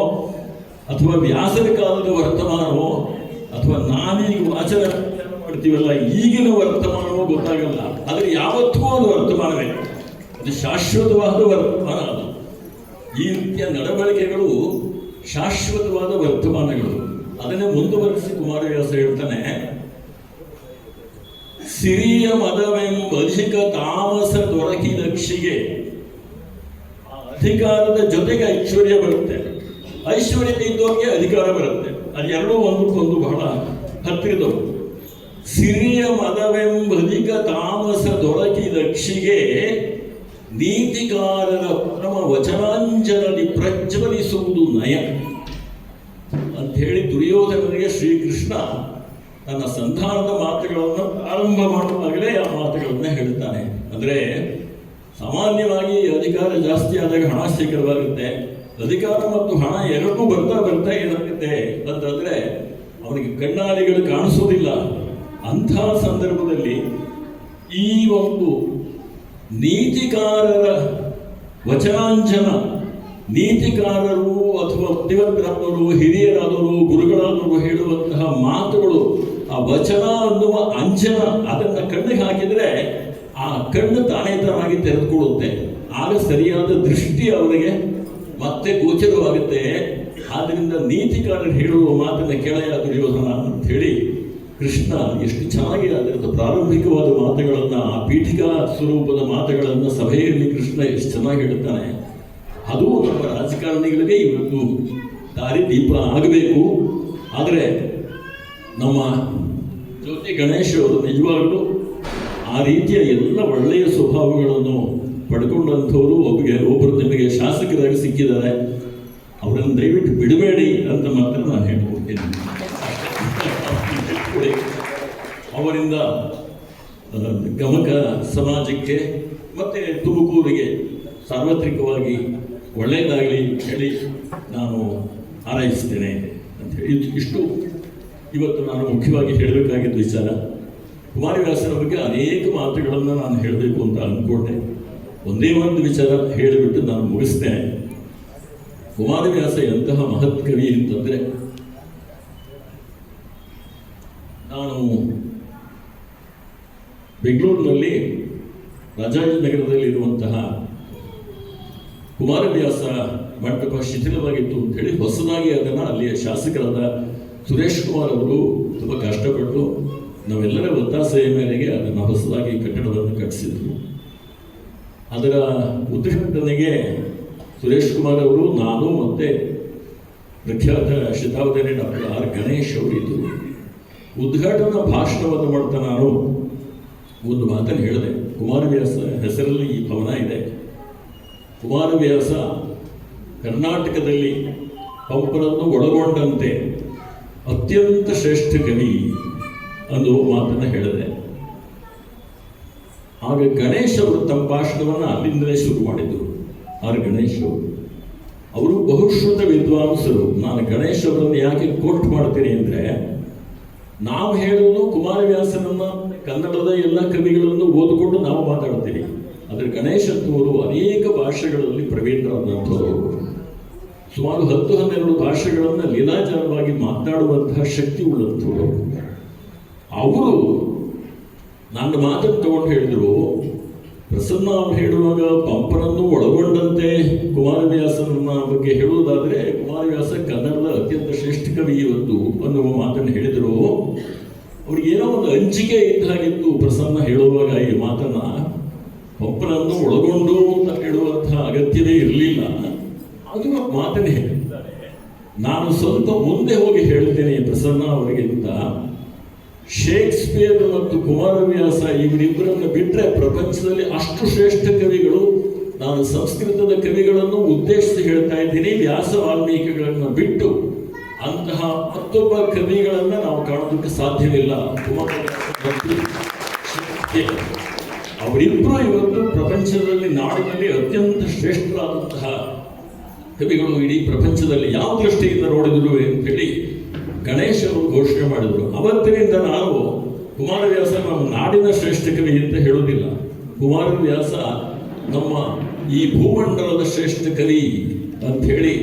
ಅಥವಾ ವ್ಯಾಸರ ಕಾಲದ ವರ್ತಮಾನವೋ ಅಥವಾ ನಾವೀಗ ವಾಚನ ಮಾಡ್ತೀವಲ್ಲ ಈಗಿನ ವರ್ತಮಾನವೋ ಗೊತ್ತಾಗಲ್ಲ. ಆದರೆ ಯಾವತ್ತೂ ಅದು ವರ್ತಮಾನವೇ, ಅದು ಶಾಶ್ವತವಾದ ವರ್ತಮಾನ. ಅದು ಈ ರೀತಿಯ ನಡವಳಿಕೆಗಳು ಶಾಶ್ವತವಾದ ವರ್ತಮಾನಗಳು. ಅದನ್ನೇ ಮುಂದುವರೆಸಿ ಕುಮಾರವ್ಯಾಸ ಹೇಳ್ತಾನೆ, ಸಿರಿಯ ಮದವೆಂಬ ಅಧಿಕ ತಾಮಸ ದೊರಕಿದಕ್ಷಿಗೆ. ಅಧಿಕಾರದ ಜೊತೆಗೆ ಐಶ್ವರ್ಯ ಬರುತ್ತೆ, ಐಶ್ವರ್ಯ ಇದ್ದವರಿಗೆ ಅಧಿಕಾರ ಬರುತ್ತೆ. ಅದೆರಡೂ ಒಂದಕ್ಕೊಂದು ಬಹಳ ಹತ್ತಿರದವು. ಸಿರಿಯ ಮದವೆಂಬ ಅಧಿಕ ತಾಮಸ ದೊರಕಿದಕ್ಷಿಗೆ ನೀತಿಕಾರರ ಪರಮ ವಚನಾಂಜನದಿ ಪ್ರಜ್ವಲಿಸುವುದು ನಯ ಅಂತ ಹೇಳಿ ದುರ್ಯೋಧನನಿಗೆ ಶ್ರೀಕೃಷ್ಣ ತನ್ನ ಸಂಧಾನದ ಮಾತುಗಳನ್ನು ಪ್ರಾರಂಭ ಮಾಡುವಾಗಲೇ ಆ ಮಾತುಗಳನ್ನ ಹೇಳ್ತಾನೆ. ಅಂದ್ರೆ ಸಾಮಾನ್ಯವಾಗಿ ಅಧಿಕಾರ ಜಾಸ್ತಿ ಆದಾಗ ಹಣ ಶೇಖರವಾಗುತ್ತೆ. ಅಧಿಕಾರ ಮತ್ತು ಹಣ ಎರಡೂ ಬರ್ತಾ ಏನಾಗುತ್ತೆ ಅಂತಂದ್ರೆ ಅವನಿಗೆ ಕಣ್ಣಾಡಿಗಳು ಕಾಣಿಸೋದಿಲ್ಲ. ಅಂಥ ಸಂದರ್ಭದಲ್ಲಿ ಈ ಒಂದು ನೀತಿಕಾರರ ವಚನಾಂಜನ, ನೀತಿಕಾರರು ಅಥವಾ ಬುದ್ಧಿವಂತರಾದವರು, ಹಿರಿಯರಾದವರು, ಗುರುಗಳಾದವರು ಹೇಳುವಂತಹ ಮಾತುಗಳು, ಆ ವಚನ ಅನ್ನುವ ಅಂಜನ ಅದನ್ನು ಕಣ್ಣಿಗೆ ಹಾಕಿದರೆ ಆ ಕಣ್ಣು ತಾನೇ ತಾನಾಗಿ ತೆರೆದುಕೊಳ್ಳುತ್ತೆ. ಆಗ ಸರಿಯಾದ ದೃಷ್ಟಿ ಅವರಿಗೆ ಮತ್ತೆ ಗೋಚರವಾಗುತ್ತೆ. ಆದ್ದರಿಂದ ನೀತಿಕಾರರು ಹೇಳುವ ಮಾತನ್ನು ಕೇಳೆಯ ದುರ್ಯೋಧನ ಅಂತ ಹೇಳಿ ಕೃಷ್ಣ ಎಷ್ಟು ಚೆನ್ನಾಗಿ ಅದರ ಪ್ರಾರಂಭಿಕವಾದ ಮಾತುಗಳನ್ನು, ಆ ಪೀಠಿಕಾ ಸ್ವರೂಪದ ಮಾತುಗಳನ್ನು ಸಭೆಯಲ್ಲಿ ಕೃಷ್ಣ ಎಷ್ಟು ಚೆನ್ನಾಗಿ ಹೇಳ್ತಾನೆ. ಅದು ನಮ್ಮ ರಾಜಕಾರಣಿಗಳಿಗೆ ಇವತ್ತು ದಾರಿದೀಪ ಆಗಬೇಕು. ಆದರೆ ನಮ್ಮ ಜ್ಯೋತಿ ಗಣೇಶ್ ಅವರು ನಿಜವಾಗಲೂ ಆ ರೀತಿಯ ಎಲ್ಲ ಒಳ್ಳೆಯ ಸ್ವಭಾವಗಳನ್ನು ಪಡ್ಕೊಂಡಂಥವರು ಒಬ್ಬರು ನಿಮಗೆ ಶಾಸಕರಾಗಿ ಸಿಕ್ಕಿದ್ದಾರೆ. ಅವರನ್ನು ದಯವಿಟ್ಟು ಬಿಡಬೇಡಿ ಅಂತ ಮಾತ್ರ ನಾನು ಹೇಳ್ಕೊಡ್ತೀನಿ. ಅವರಿಂದ ಗಮಕ ಸಮಾಜಕ್ಕೆ ಮತ್ತು ತುಮಕೂರಿಗೆ ಸಾರ್ವತ್ರಿಕವಾಗಿ ಒಳ್ಳೆಯದಾಗಲಿ ಹೇಳಿ ನಾನು ಹಾರೈಸ್ತೇನೆ ಅಂತ ಹೇಳಿ ಇಷ್ಟು ಇವತ್ತು ನಾನು ಮುಖ್ಯವಾಗಿ ಹೇಳಬೇಕಾಗಿದ್ದ ವಿಚಾರ. ಕುಮಾರವ್ಯಾಸರ ಬಗ್ಗೆ ಅನೇಕ ಮಾತುಗಳನ್ನು ನಾನು ಹೇಳಬೇಕು ಅಂತ ಅಂದ್ಕೊಂಡೆ. ಒಂದೇ ಒಂದು ವಿಚಾರ ಹೇಳಿಬಿಟ್ಟು ನಾನು ಮುಗಿಸ್ತೇನೆ. ಕುಮಾರವ್ಯಾಸ ಎಂತಹ ಮಹತ್ ಕವಿ ಅಂತಂದರೆ, ನಾನು ಬೆಂಗಳೂರಿನಲ್ಲಿ ರಾಜಾಜಿನಗರದಲ್ಲಿರುವಂತಹ ಕುಮಾರವ್ಯಾಸ ಮಂಟಪ ಶಿಥಿಲವಾಗಿತ್ತು ಅಂತ ಹೇಳಿ ಹೊಸದಾಗಿ ಅದನ್ನು ಅಲ್ಲಿಯ ಶಾಸಕರಾದ ಸುರೇಶ್ ಕುಮಾರ್ ಅವರು ತುಂಬ ಕಷ್ಟಪಟ್ಟು ನಾವೆಲ್ಲರ ಒತ್ತಾಸೆಯ ಮೇರೆಗೆ ಅದನ್ನು ಹೊಸದಾಗಿ ಕಟ್ಟಡವನ್ನು ಕಟ್ಟಿಸಿದ್ರು. ಅದರ ಉದ್ಘಾಟನೆಗೆ ಸುರೇಶ್ ಕುಮಾರ್ ಅವರು, ನಾನು ಮತ್ತು ಪ್ರಖ್ಯಾತ ಶತಾವಧಾನಿ ಡಾಕ್ಟರ್ ಆರ್ ಗಣೇಶ್ ಅವರು ಇದ್ದರು. ಉದ್ಘಾಟನಾ ಭಾಷಣವನ್ನು ಮಾಡ್ತಾ ನಾನು ಒಂದು ಮಾತನ್ನು ಹೇಳಿದೆ. ಕುಮಾರವ್ಯಾಸ ಹೆಸರಲ್ಲಿ ಈ ಭವನ ಇದೆ. ಕುಮಾರವ್ಯಾಸ ಕರ್ನಾಟಕದಲ್ಲಿ ಪಂಪರನ್ನು ಒಳಗೊಂಡಂತೆ ಅತ್ಯಂತ ಶ್ರೇಷ್ಠ ಕವಿ ಅನ್ನುವ ಮಾತನ್ನು ಹೇಳಿದೆ. ಆಗ ಗಣೇಶ್ ಅವರು ತಮ್ಮ ಭಾಷಣವನ್ನು ಅಲ್ಲಿಂದಲೇ ಶುರು ಮಾಡಿದರು. ಆರ್ ಗಣೇಶ್ ಅವರು ಅವರು ಬಹುಶ್ರುತ ವಿದ್ವಾಂಸರು. ನಾನು ಗಣೇಶ್ ಅವರನ್ನು ಯಾಕೆ ಕೋಟ್ ಮಾಡ್ತೀನಿ ಅಂದರೆ, ನಾವು ಹೇಳೋದು ಕುಮಾರವ್ಯಾಸನನ್ನ ಕನ್ನಡದ ಎಲ್ಲ ಕವಿಗಳನ್ನು ಓದಿಕೊಂಡು ನಾವು ಮಾತಾಡ್ತೀವಿ. ಆದರೆ ಗಣೇಶ್ ಅಂತವರು ಅನೇಕ ಭಾಷೆಗಳಲ್ಲಿ ಪ್ರವೀಣರಾದಂಥವರು. ಸುಮಾರು 10-12 ಭಾಷೆಗಳನ್ನು ಲೀಲಾಜಾಲವಾಗಿ ಮಾತನಾಡುವಂತಹ ಶಕ್ತಿ ಉಳ್ಳಂಥವರು. ಅವರು ನನ್ನ ಮಾತನ್ನು ತಗೊಂಡು ಹೇಳಿದರು, ಪ್ರಸನ್ನ ಅವರು ಹೇಳುವಾಗ ಪಂಪನನ್ನು ಒಳಗೊಂಡಂತೆ ಕುಮಾರವ್ಯಾಸನ ಬಗ್ಗೆ ಹೇಳುವುದಾದರೆ ಕುಮಾರವ್ಯಾಸ ಕನ್ನಡದ ಅತ್ಯಂತ ಶ್ರೇಷ್ಠ ಕವಿ ಇವತ್ತು ಅನ್ನುವ ಮಾತನ್ನು ಹೇಳಿದರು. ಅವ್ರಿಗೇನೋ ಒಂದು ಅಂಜಿಕೆ ಇದ್ದಾಗಿತ್ತು ಪ್ರಸನ್ನ ಹೇಳುವಾಗ ಈ ಮಾತನ್ನ. ಪಂಪನನ್ನು ಒಳಗೊಂಡು ಅಂತ ಹೇಳುವಂತಹ ಅಗತ್ಯವೇ ಇರಲಿಲ್ಲ. ಅದು ಮಾತನ್ನೇ ಹೇಳಿದ್ದಾರೆ. ನಾನು ಸ್ವಲ್ಪ ಮುಂದೆ ಹೋಗಿ ಹೇಳ್ತೇನೆ ಪ್ರಸನ್ನ ಅವರಿಗಿಂತ. ಶೇಕ್ಸ್ಪಿಯರ್ ಮತ್ತು ಕುಮಾರವ್ಯಾಸ ಇವರಿಬ್ಬರನ್ನು ಬಿಟ್ಟರೆ ಪ್ರಪಂಚದಲ್ಲಿ ಅಷ್ಟು ಶ್ರೇಷ್ಠ ಕವಿಗಳು, ನಾನು ಸಂಸ್ಕೃತದ ಕವಿಗಳನ್ನು ಉದ್ದೇಶಿಸಿ ಹೇಳ್ತಾ ಇದ್ದೀನಿ, ವ್ಯಾಸ ವಾಲ್ಮೀಕಿಗಳನ್ನು ಬಿಟ್ಟು ಅಂತಹ ಮತ್ತೊಬ್ಬ ಕವಿಗಳನ್ನು ನಾವು ಕಾಣೋದಕ್ಕೆ ಸಾಧ್ಯವಿಲ್ಲ. ಕುಮಾರವ್ಯಾಸ ಮತ್ತು ಶೇಕ್ಸ್ಪಿಯರ್ ಅವರಿಬ್ಬರು ಇವತ್ತು ಪ್ರಪಂಚದಲ್ಲಿ, ನಾಡಿನಲ್ಲಿ ಅತ್ಯಂತ ಶ್ರೇಷ್ಠರಾದಂತಹ ಕವಿಗಳು ಇಡೀ ಪ್ರಪಂಚದಲ್ಲಿ ಯಾವ ದೃಷ್ಟಿಯಿಂದ ನೋಡಿದ್ರು ಅಂತೇಳಿ ಗಣೇಶ್ ಅವರು ಘೋಷಣೆ ಮಾಡಿದರು. ಅವತ್ತಿನಿಂದ ನಾವು ಕುಮಾರವ್ಯಾಸ ನಮ್ಮ ನಾಡಿನ ಶ್ರೇಷ್ಠ ಕವಿ ಅಂತ ಹೇಳುವುದಿಲ್ಲ. ಕುಮಾರವ್ಯಾಸ ನಮ್ಮ ಈ ಭೂಮಂಡಲದ ಶ್ರೇಷ್ಠ ಕವಿ ಅಂತ ಹೇಳಿ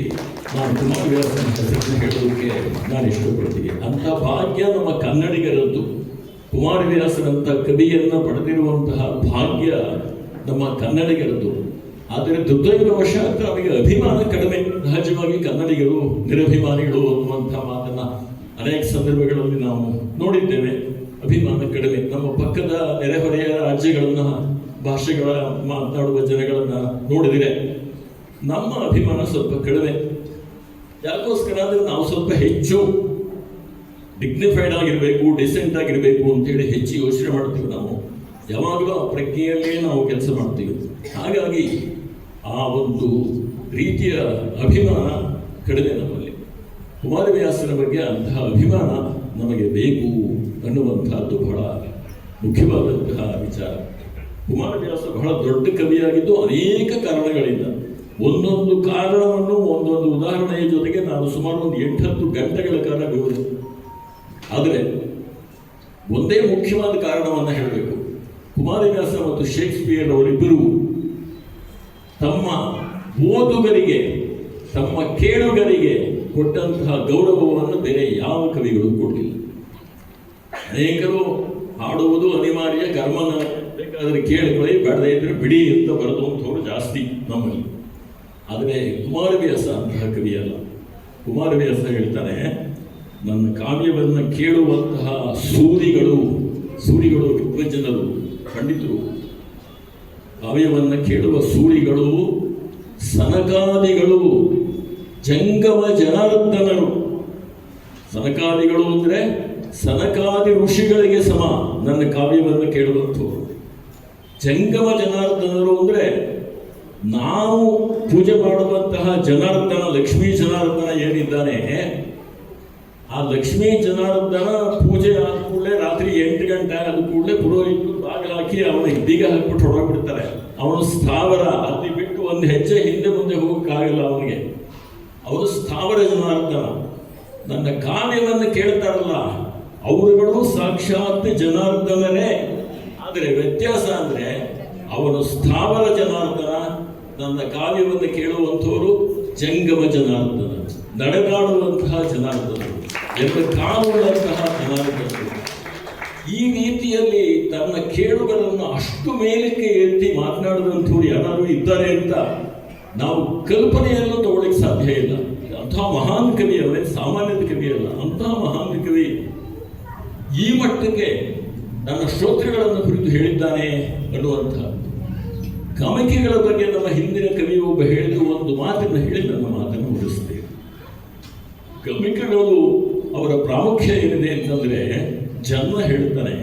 ನಾನು ಕುಮಾರವ್ಯಾಸನ ಹೆಸರನ್ನು ಹೇಳೋದಕ್ಕೆ ನಾನು ಇಷ್ಟಪಡ್ತೀನಿ. ಅಂಥ ಭಾಗ್ಯ ನಮ್ಮ ಕನ್ನಡಿಗರದ್ದು. ಕುಮಾರವ್ಯಾಸನಂಥ ಕವಿಯನ್ನು ಪಡೆದಿರುವಂತಹ ಭಾಗ್ಯ ನಮ್ಮ ಕನ್ನಡಿಗರದ್ದು. ಆದರೆ ದುರ್ದೈವವಶಾತ್ ನಮಗೆ ಅಭಿಮಾನ ಕಡಿಮೆ. ಸಹಜವಾಗಿ ಕನ್ನಡಿಗರು ನಿರಭಿಮಾನಿಗಳು ಅನ್ನುವಂಥ ಮಾತನ್ನ ಅನೇಕ ಸಂದರ್ಭಗಳಲ್ಲಿ ನಾವು ನೋಡಿದ್ದೇವೆ. ಅಭಿಮಾನ ಕಡಿಮೆ. ನಮ್ಮ ಪಕ್ಕದ ನೆರೆಹೊರೆಯ ರಾಜ್ಯಗಳನ್ನ, ಭಾಷೆಗಳ ಮಾತನಾಡುವ ಜನಗಳನ್ನ ನೋಡಿದರೆ ನಮ್ಮ ಅಭಿಮಾನ ಸ್ವಲ್ಪ ಕಡಿಮೆ. ಯಾಕೋಸ್ಕರ ಅಂದರೆ ನಾವು ಸ್ವಲ್ಪ ಹೆಚ್ಚು ಡಿಗ್ನಿಫೈಡ್ ಆಗಿರಬೇಕು, ಡಿಸೆಂಟ್ ಆಗಿರಬೇಕು ಅಂತೇಳಿ ಹೆಚ್ಚು ಯೋಚನೆ ಮಾಡ್ತೀವಿ. ನಾವು ಯಾವಾಗಲೂ ಆ ಪ್ರಜ್ಞೆಯಲ್ಲೇ ನಾವು ಕೆಲಸ ಮಾಡ್ತೀವಿ. ಹಾಗಾಗಿ ಆ ಒಂದು ರೀತಿಯ ಅಭಿಮಾನ ಕಡಿಮೆ ನಮ್ಮಲ್ಲಿ. ಕುಮಾರವ್ಯಾಸನ ಬಗ್ಗೆ ಅಂತಹ ಅಭಿಮಾನ ನಮಗೆ ಬೇಕು ಅನ್ನುವಂತಹದ್ದು ಬಹಳ ಮುಖ್ಯವಾದಂತಹ ವಿಚಾರ. ಕುಮಾರವ್ಯಾಸ ಬಹಳ ದೊಡ್ಡ ಕವಿಯಾಗಿದ್ದು ಅನೇಕ ಕಾರಣಗಳಿಂದ. ಒಂದೊಂದು ಕಾರಣವನ್ನು ಒಂದೊಂದು ಉದಾಹರಣೆಯ ಜೊತೆಗೆ ನಾನು ಸುಮಾರು ಒಂದು 8-10 ಗಂಟೆಗಳ ಕಾಲ ವಿವರಿಸಿದೆ. ಆದರೆ ಒಂದೇ ಮುಖ್ಯವಾದ ಕಾರಣವನ್ನು ಹೇಳಬೇಕು. ಕುಮಾರವ್ಯಾಸ ಮತ್ತು ಶೇಕ್ಸ್ಪಿಯರ್ ಅವರಿಬ್ಬರು ತಮ್ಮ ಓದುಗರಿಗೆ, ತಮ್ಮ ಕೇಳುಗರಿಗೆ ಕೊಟ್ಟಂತಹ ಗೌರವವನ್ನು ಬೇರೆ ಯಾವ ಕವಿಗಳು ಕೊಡಲಿಲ್ಲ. ಅನೇಕರು ಹಾಡುವುದು ಅನಿವಾರ್ಯ, ಕರ್ಮನ ಬೇಕಾದರೆ ಕೇಳಿಕೊಳ್ಳಿ, ಬೇಡದೇ ಇದ್ರೆ ಬಿಡಿ ಅಂತ ಬರೆದುವಂಥವ್ರು ಜಾಸ್ತಿ ನಮ್ಮಲ್ಲಿ. ಆದರೆ ಕುಮಾರವ್ಯಾಸ ಅಂತಹ ಕವಿಯಲ್ಲ. ಕುಮಾರವ್ಯಾಸ ಹೇಳ್ತಾನೆ, ನನ್ನ ಕಾವ್ಯವನ್ನು ಕೇಳುವಂತಹ ಸೂರಿಗಳು ವಿದ್ವಜ್ಜನರು, ಪಂಡಿತರು, ಕಾವ್ಯವನ್ನು ಕೇಳುವ ಸೂರಿಗಳು, ಸನಕಾದಿಗಳು, ಜಂಗಮ ಜನಾರ್ದನರು. ಸನಕಾದಿಗಳು ಅಂದರೆ ಸನಕಾದಿ ಋಷಿಗಳಿಗೆ ಸಮ ನನ್ನ ಕಾವ್ಯವನ್ನು ಕೇಳುವಂಥವ್ರು. ಜಂಗಮ ಜನಾರ್ದನರು ಅಂದರೆ ನಾವು ಪೂಜೆ ಮಾಡುವಂತಹ ಜನಾರ್ದನ, ಲಕ್ಷ್ಮೀ ಜನಾರ್ದನ ಏನಿದ್ದಾನೆ, ಆ ಲಕ್ಷ್ಮೀ ಜನಾರ್ದನ ಪೂಜೆ ಆದ ಕೂಡಲೇ ರಾತ್ರಿ 8 ಗಂಟೆ ಆದ ಕೂಡಲೇ ಪುರೋಹಿತರು ಬಾಗಿಲು ಹಾಕಿ ಅವನಿಗೆ ಬೀಗ ಹಾಕ್ಬಿಟ್ಟು ಹೊರಬಿಡ್ತಾರೆ. ಅವನು ಸ್ಥಾವರ, ಅಲ್ಲಿ ಬಿಟ್ಟು ಒಂದು ಹೆಜ್ಜೆ ಹಿಂದೆ ಮುಂದೆ ಹೋಗಕ್ಕಾಗಲ್ಲ ಅವನಿಗೆ. ಅವರು ಸ್ಥಾವರ ಜನಾರ್ದನ. ನನ್ನ ಕಾವ್ಯವನ್ನು ಕೇಳ್ತಾರಲ್ಲ ಅವರುಗಳು ಸಾಕ್ಷಾತ್ ಜನಾರ್ದನರೇ. ಆದರೆ ವ್ಯತ್ಯಾಸ ಅಂದರೆ ಅವನು ಸ್ಥಾವರ ಜನಾರ್ದನ, ನನ್ನ ಕಾವ್ಯವನ್ನು ಕೇಳುವಂಥವರು ಜಂಗಮ ಜನಾರ್ದನ, ನಡೆದಾಡುವಂತಹ ಜನಾರ್ದನ, ಎಲ್ಲ ಕಾಣುವಂತಹ ಜನಾರ್ದನ. ಈ ರೀತಿಯಲ್ಲಿ ತನ್ನ ಕೇಳುಗರನ್ನು ಅಷ್ಟು ಮೇಲಕ್ಕೆ ಎತ್ತಿ ಮಾತನಾಡಿದಂಥವ್ರು ಯಾರು ಇದ್ದಾರೆ ಅಂತ ನಾವು ಕಲ್ಪನೆಯಲ್ಲೂ ತಗೊಳ್ಳಿಕ್ಕೆ ಸಾಧ್ಯ ಇಲ್ಲ. ಅಂತಹ ಮಹಾನ್ ಕವಿ ಅವರೇ, ಸಾಮಾನ್ಯದ ಕವಿ ಅಲ್ಲ, ಅಂತಹ ಮಹಾನ್ ಕವಿ ಈ ಮಟ್ಟಕ್ಕೆ ನನ್ನ ಶ್ರೋತೃಗಳನ್ನು ಕುರಿತು ಹೇಳಿದ್ದಾನೆ ಅನ್ನುವಂಥ. ಗಮಕಿಗಳ ಬಗ್ಗೆ ನಮ್ಮ ಹಿಂದಿನ ಕವಿ ಒಬ್ಬ ಹೇಳಿದ ಒಂದು ಮಾತನ್ನು ಹೇಳಿ ನನ್ನ ಮಾತನ್ನು ಮುಗಿಸ್ತೇನೆ. ಗಮಕಿಗಳು ಅವರ ಪ್ರಾಮುಖ್ಯ ಏನಿದೆ ಅಂತಂದ್ರೆ, ಜನ್ಮ ಹೇಳ್ತಾನೆ,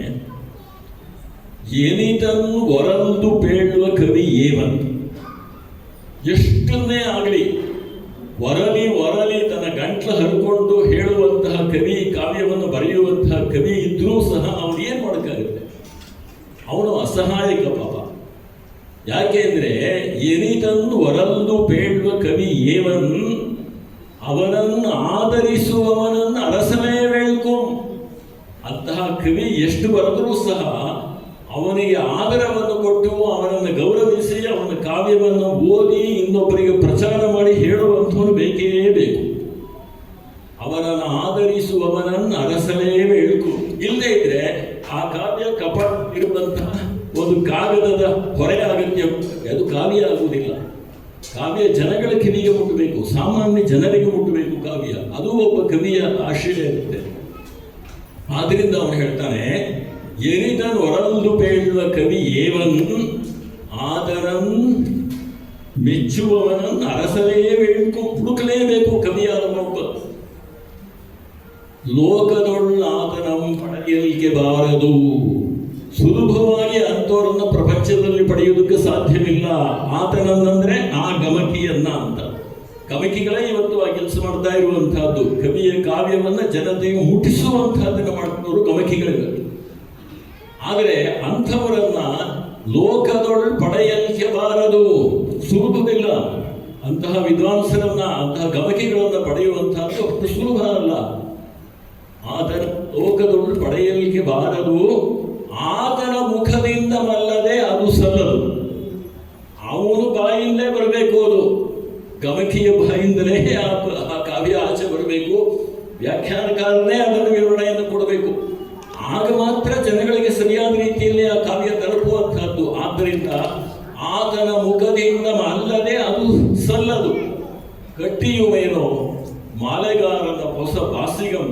ಏನಿತನ್ನು ಹೊರಲ್ದು ಬೇಡುವ ಕವಿ ಏವನ್. ಎಷ್ಟನ್ನೇ ಆಗಲಿ ಹೊರಲಿ ತನ್ನ ಗಂಟ್ಲ ಹರ್ಕೊಂಡು ಹೇಳುವಂತಹ ಕವಿ, ಕಾವ್ಯವನ್ನು ಬರೆಯುವಂತಹ ಕವಿ ಇದ್ರೂ ಸಹ ಅವನು ಏನು ಮಾಡೋಕ್ಕಾಗುತ್ತೆ? ಅವನು ಅಸಹಾಯಕ ಪಾಪ. ಯಾಕೆಂದ್ರೆ ಎನಿತನ್ನು ವರಲ್ದು ಪೇಳುವ ಕವಿ ಏವನ್ ಅವನನ್ನು ಆದರಿಸುವವನನ್ನು ಅರಸನೇ ವೇಳ್ಕೊ. ಅಂತಹ ಕವಿ ಎಷ್ಟು ಬರೆದರೂ ಸಹ ಅವನಿಗೆ ಆದರವನ್ನು ಕೊಟ್ಟು ಅವನನ್ನು ಗೌರವಿಸಿ ಅವನ ಕಾವ್ಯವನ್ನು ಓದಿ ಇನ್ನೊಬ್ಬರಿಗೆ ಪ್ರಚಾರ ಮಾಡಿ ಹೇಳುವಂಥವನು ಬೇಕೇ ಬೇಕು. ಅವನನ್ನು ಆದರಿಸುವವನನ್ನು ಅರಸನೇ ವೇಳ್ಕು. ಇಲ್ಲದೆ ಇದ್ರೆ ಆ ಕಾವ್ಯ ಕಪಟ ಇರುವಂತಹ ಒಂದು ಕಾಗದದ ಹೊರೆ ಅಗತ್ಯ, ಅದು ಕಾವ್ಯ ಆಗುವುದಿಲ್ಲ. ಕಾವ್ಯ ಜನಗಳ ಕಿವಿಗೆ ಮುಟ್ಟಬೇಕು, ಸಾಮಾನ್ಯ ಜನರಿಗೆ ಮುಟ್ಟಬೇಕು ಕಾವ್ಯ. ಅದು ಒಬ್ಬ ಕವಿಯ ಆಶಯ ಇರುತ್ತೆ. ಆದ್ರಿಂದ ಅವನು ಹೇಳ್ತಾನೆ, ಎನಿದನ್ ಹೊರಲ್ದು ಪೇಳುವ ಕವಿ ಏವನ್ ಆದರನ್ ಮೆಚ್ಚುವವನನ್ನು ಅರಸಲೇ ವೇಳ್ಕು. ಹುಡುಕಲೇಬೇಕು ಕವಿಯಾದವನೊಬ್ಬ. ಲೋಕದೊಳ್ಳ ಆತನಂ ಪಡೆಯಲಿಕ್ಕೆ ಬಾರದು. ಸುಲಭವಾಗಿ ಅಂಥವರನ್ನ ಪ್ರಪಂಚದಲ್ಲಿ ಪಡೆಯುವುದಕ್ಕೆ ಸಾಧ್ಯವಿಲ್ಲ. ಆತನಂದ್ರೆ ಆ ಗಮಕಿಯನ್ನ ಅಂತ. ಗಮಕಿಗಳೇ ಇವತ್ತು ಆ ಕೆಲಸ ಮಾಡ್ತಾ ಇರುವಂತಹದ್ದು. ಕವಿಯ ಕಾವ್ಯವನ್ನ ಜನತೆಗೆ ಮುಟ್ಟಿಸುವಂತಹದ್ದನ್ನು ಮಾಡ್ತಿರೋರು ಗಮಕಿಗಳಿವೆ. ಆದರೆ ಅಂಥವರನ್ನ ಲೋಕದೊಳ್ ಪಡೆಯಲಿಕ್ಕೆ ಬಾರದು, ಸುಲಭವಿಲ್ಲ. ಅಂತಹ ವಿದ್ವಾಂಸರನ್ನ, ಅಂತಹ ಗಮಕಿಗಳನ್ನ ಪಡೆಯುವಂತಹದ್ದು ಅಷ್ಟು ಸುಲಭ ಅಲ್ಲ. ಆತನ ಲೋಕದೊಳ್ ಪಡೆಯಲಿಕ್ಕೆ ಬಾರದು, ಆತನ ಮುಖದಿಂದವಲ್ಲದೆ ಅದು ಸಲ್ಲದು. ಅವನು ಬಾಯಿಂದಲೇ ಬರಬೇಕು. ಅದು ಗಮಕಿಯ ಬಾಯಿಂದಲೇ ಆ ಕಾವ್ಯ ಆಚೆ ಬರಬೇಕು. ವ್ಯಾಖ್ಯಾನಕಾರನೇ ಅದನ್ನು ವಿವರಣೆಯನ್ನು ಕೊಡಬೇಕು. ಆಗ ಮಾತ್ರ ಜನಗಳಿಗೆ ಸರಿಯಾದ ರೀತಿಯಲ್ಲಿ ಆ ಕಾವ್ಯ ತಲುಪುವಂತಹದ್ದು. ಆದ್ದರಿಂದ ಆತನ ಮುಖದಿಂದ ಅಲ್ಲದೆ ಅದು ಸಲ್ಲದು. ಗಟ್ಟಿಯುವೇನೋ ಮಾಲೆಗಾರನ ಹೊಸ ಬಾಸಿಗಂ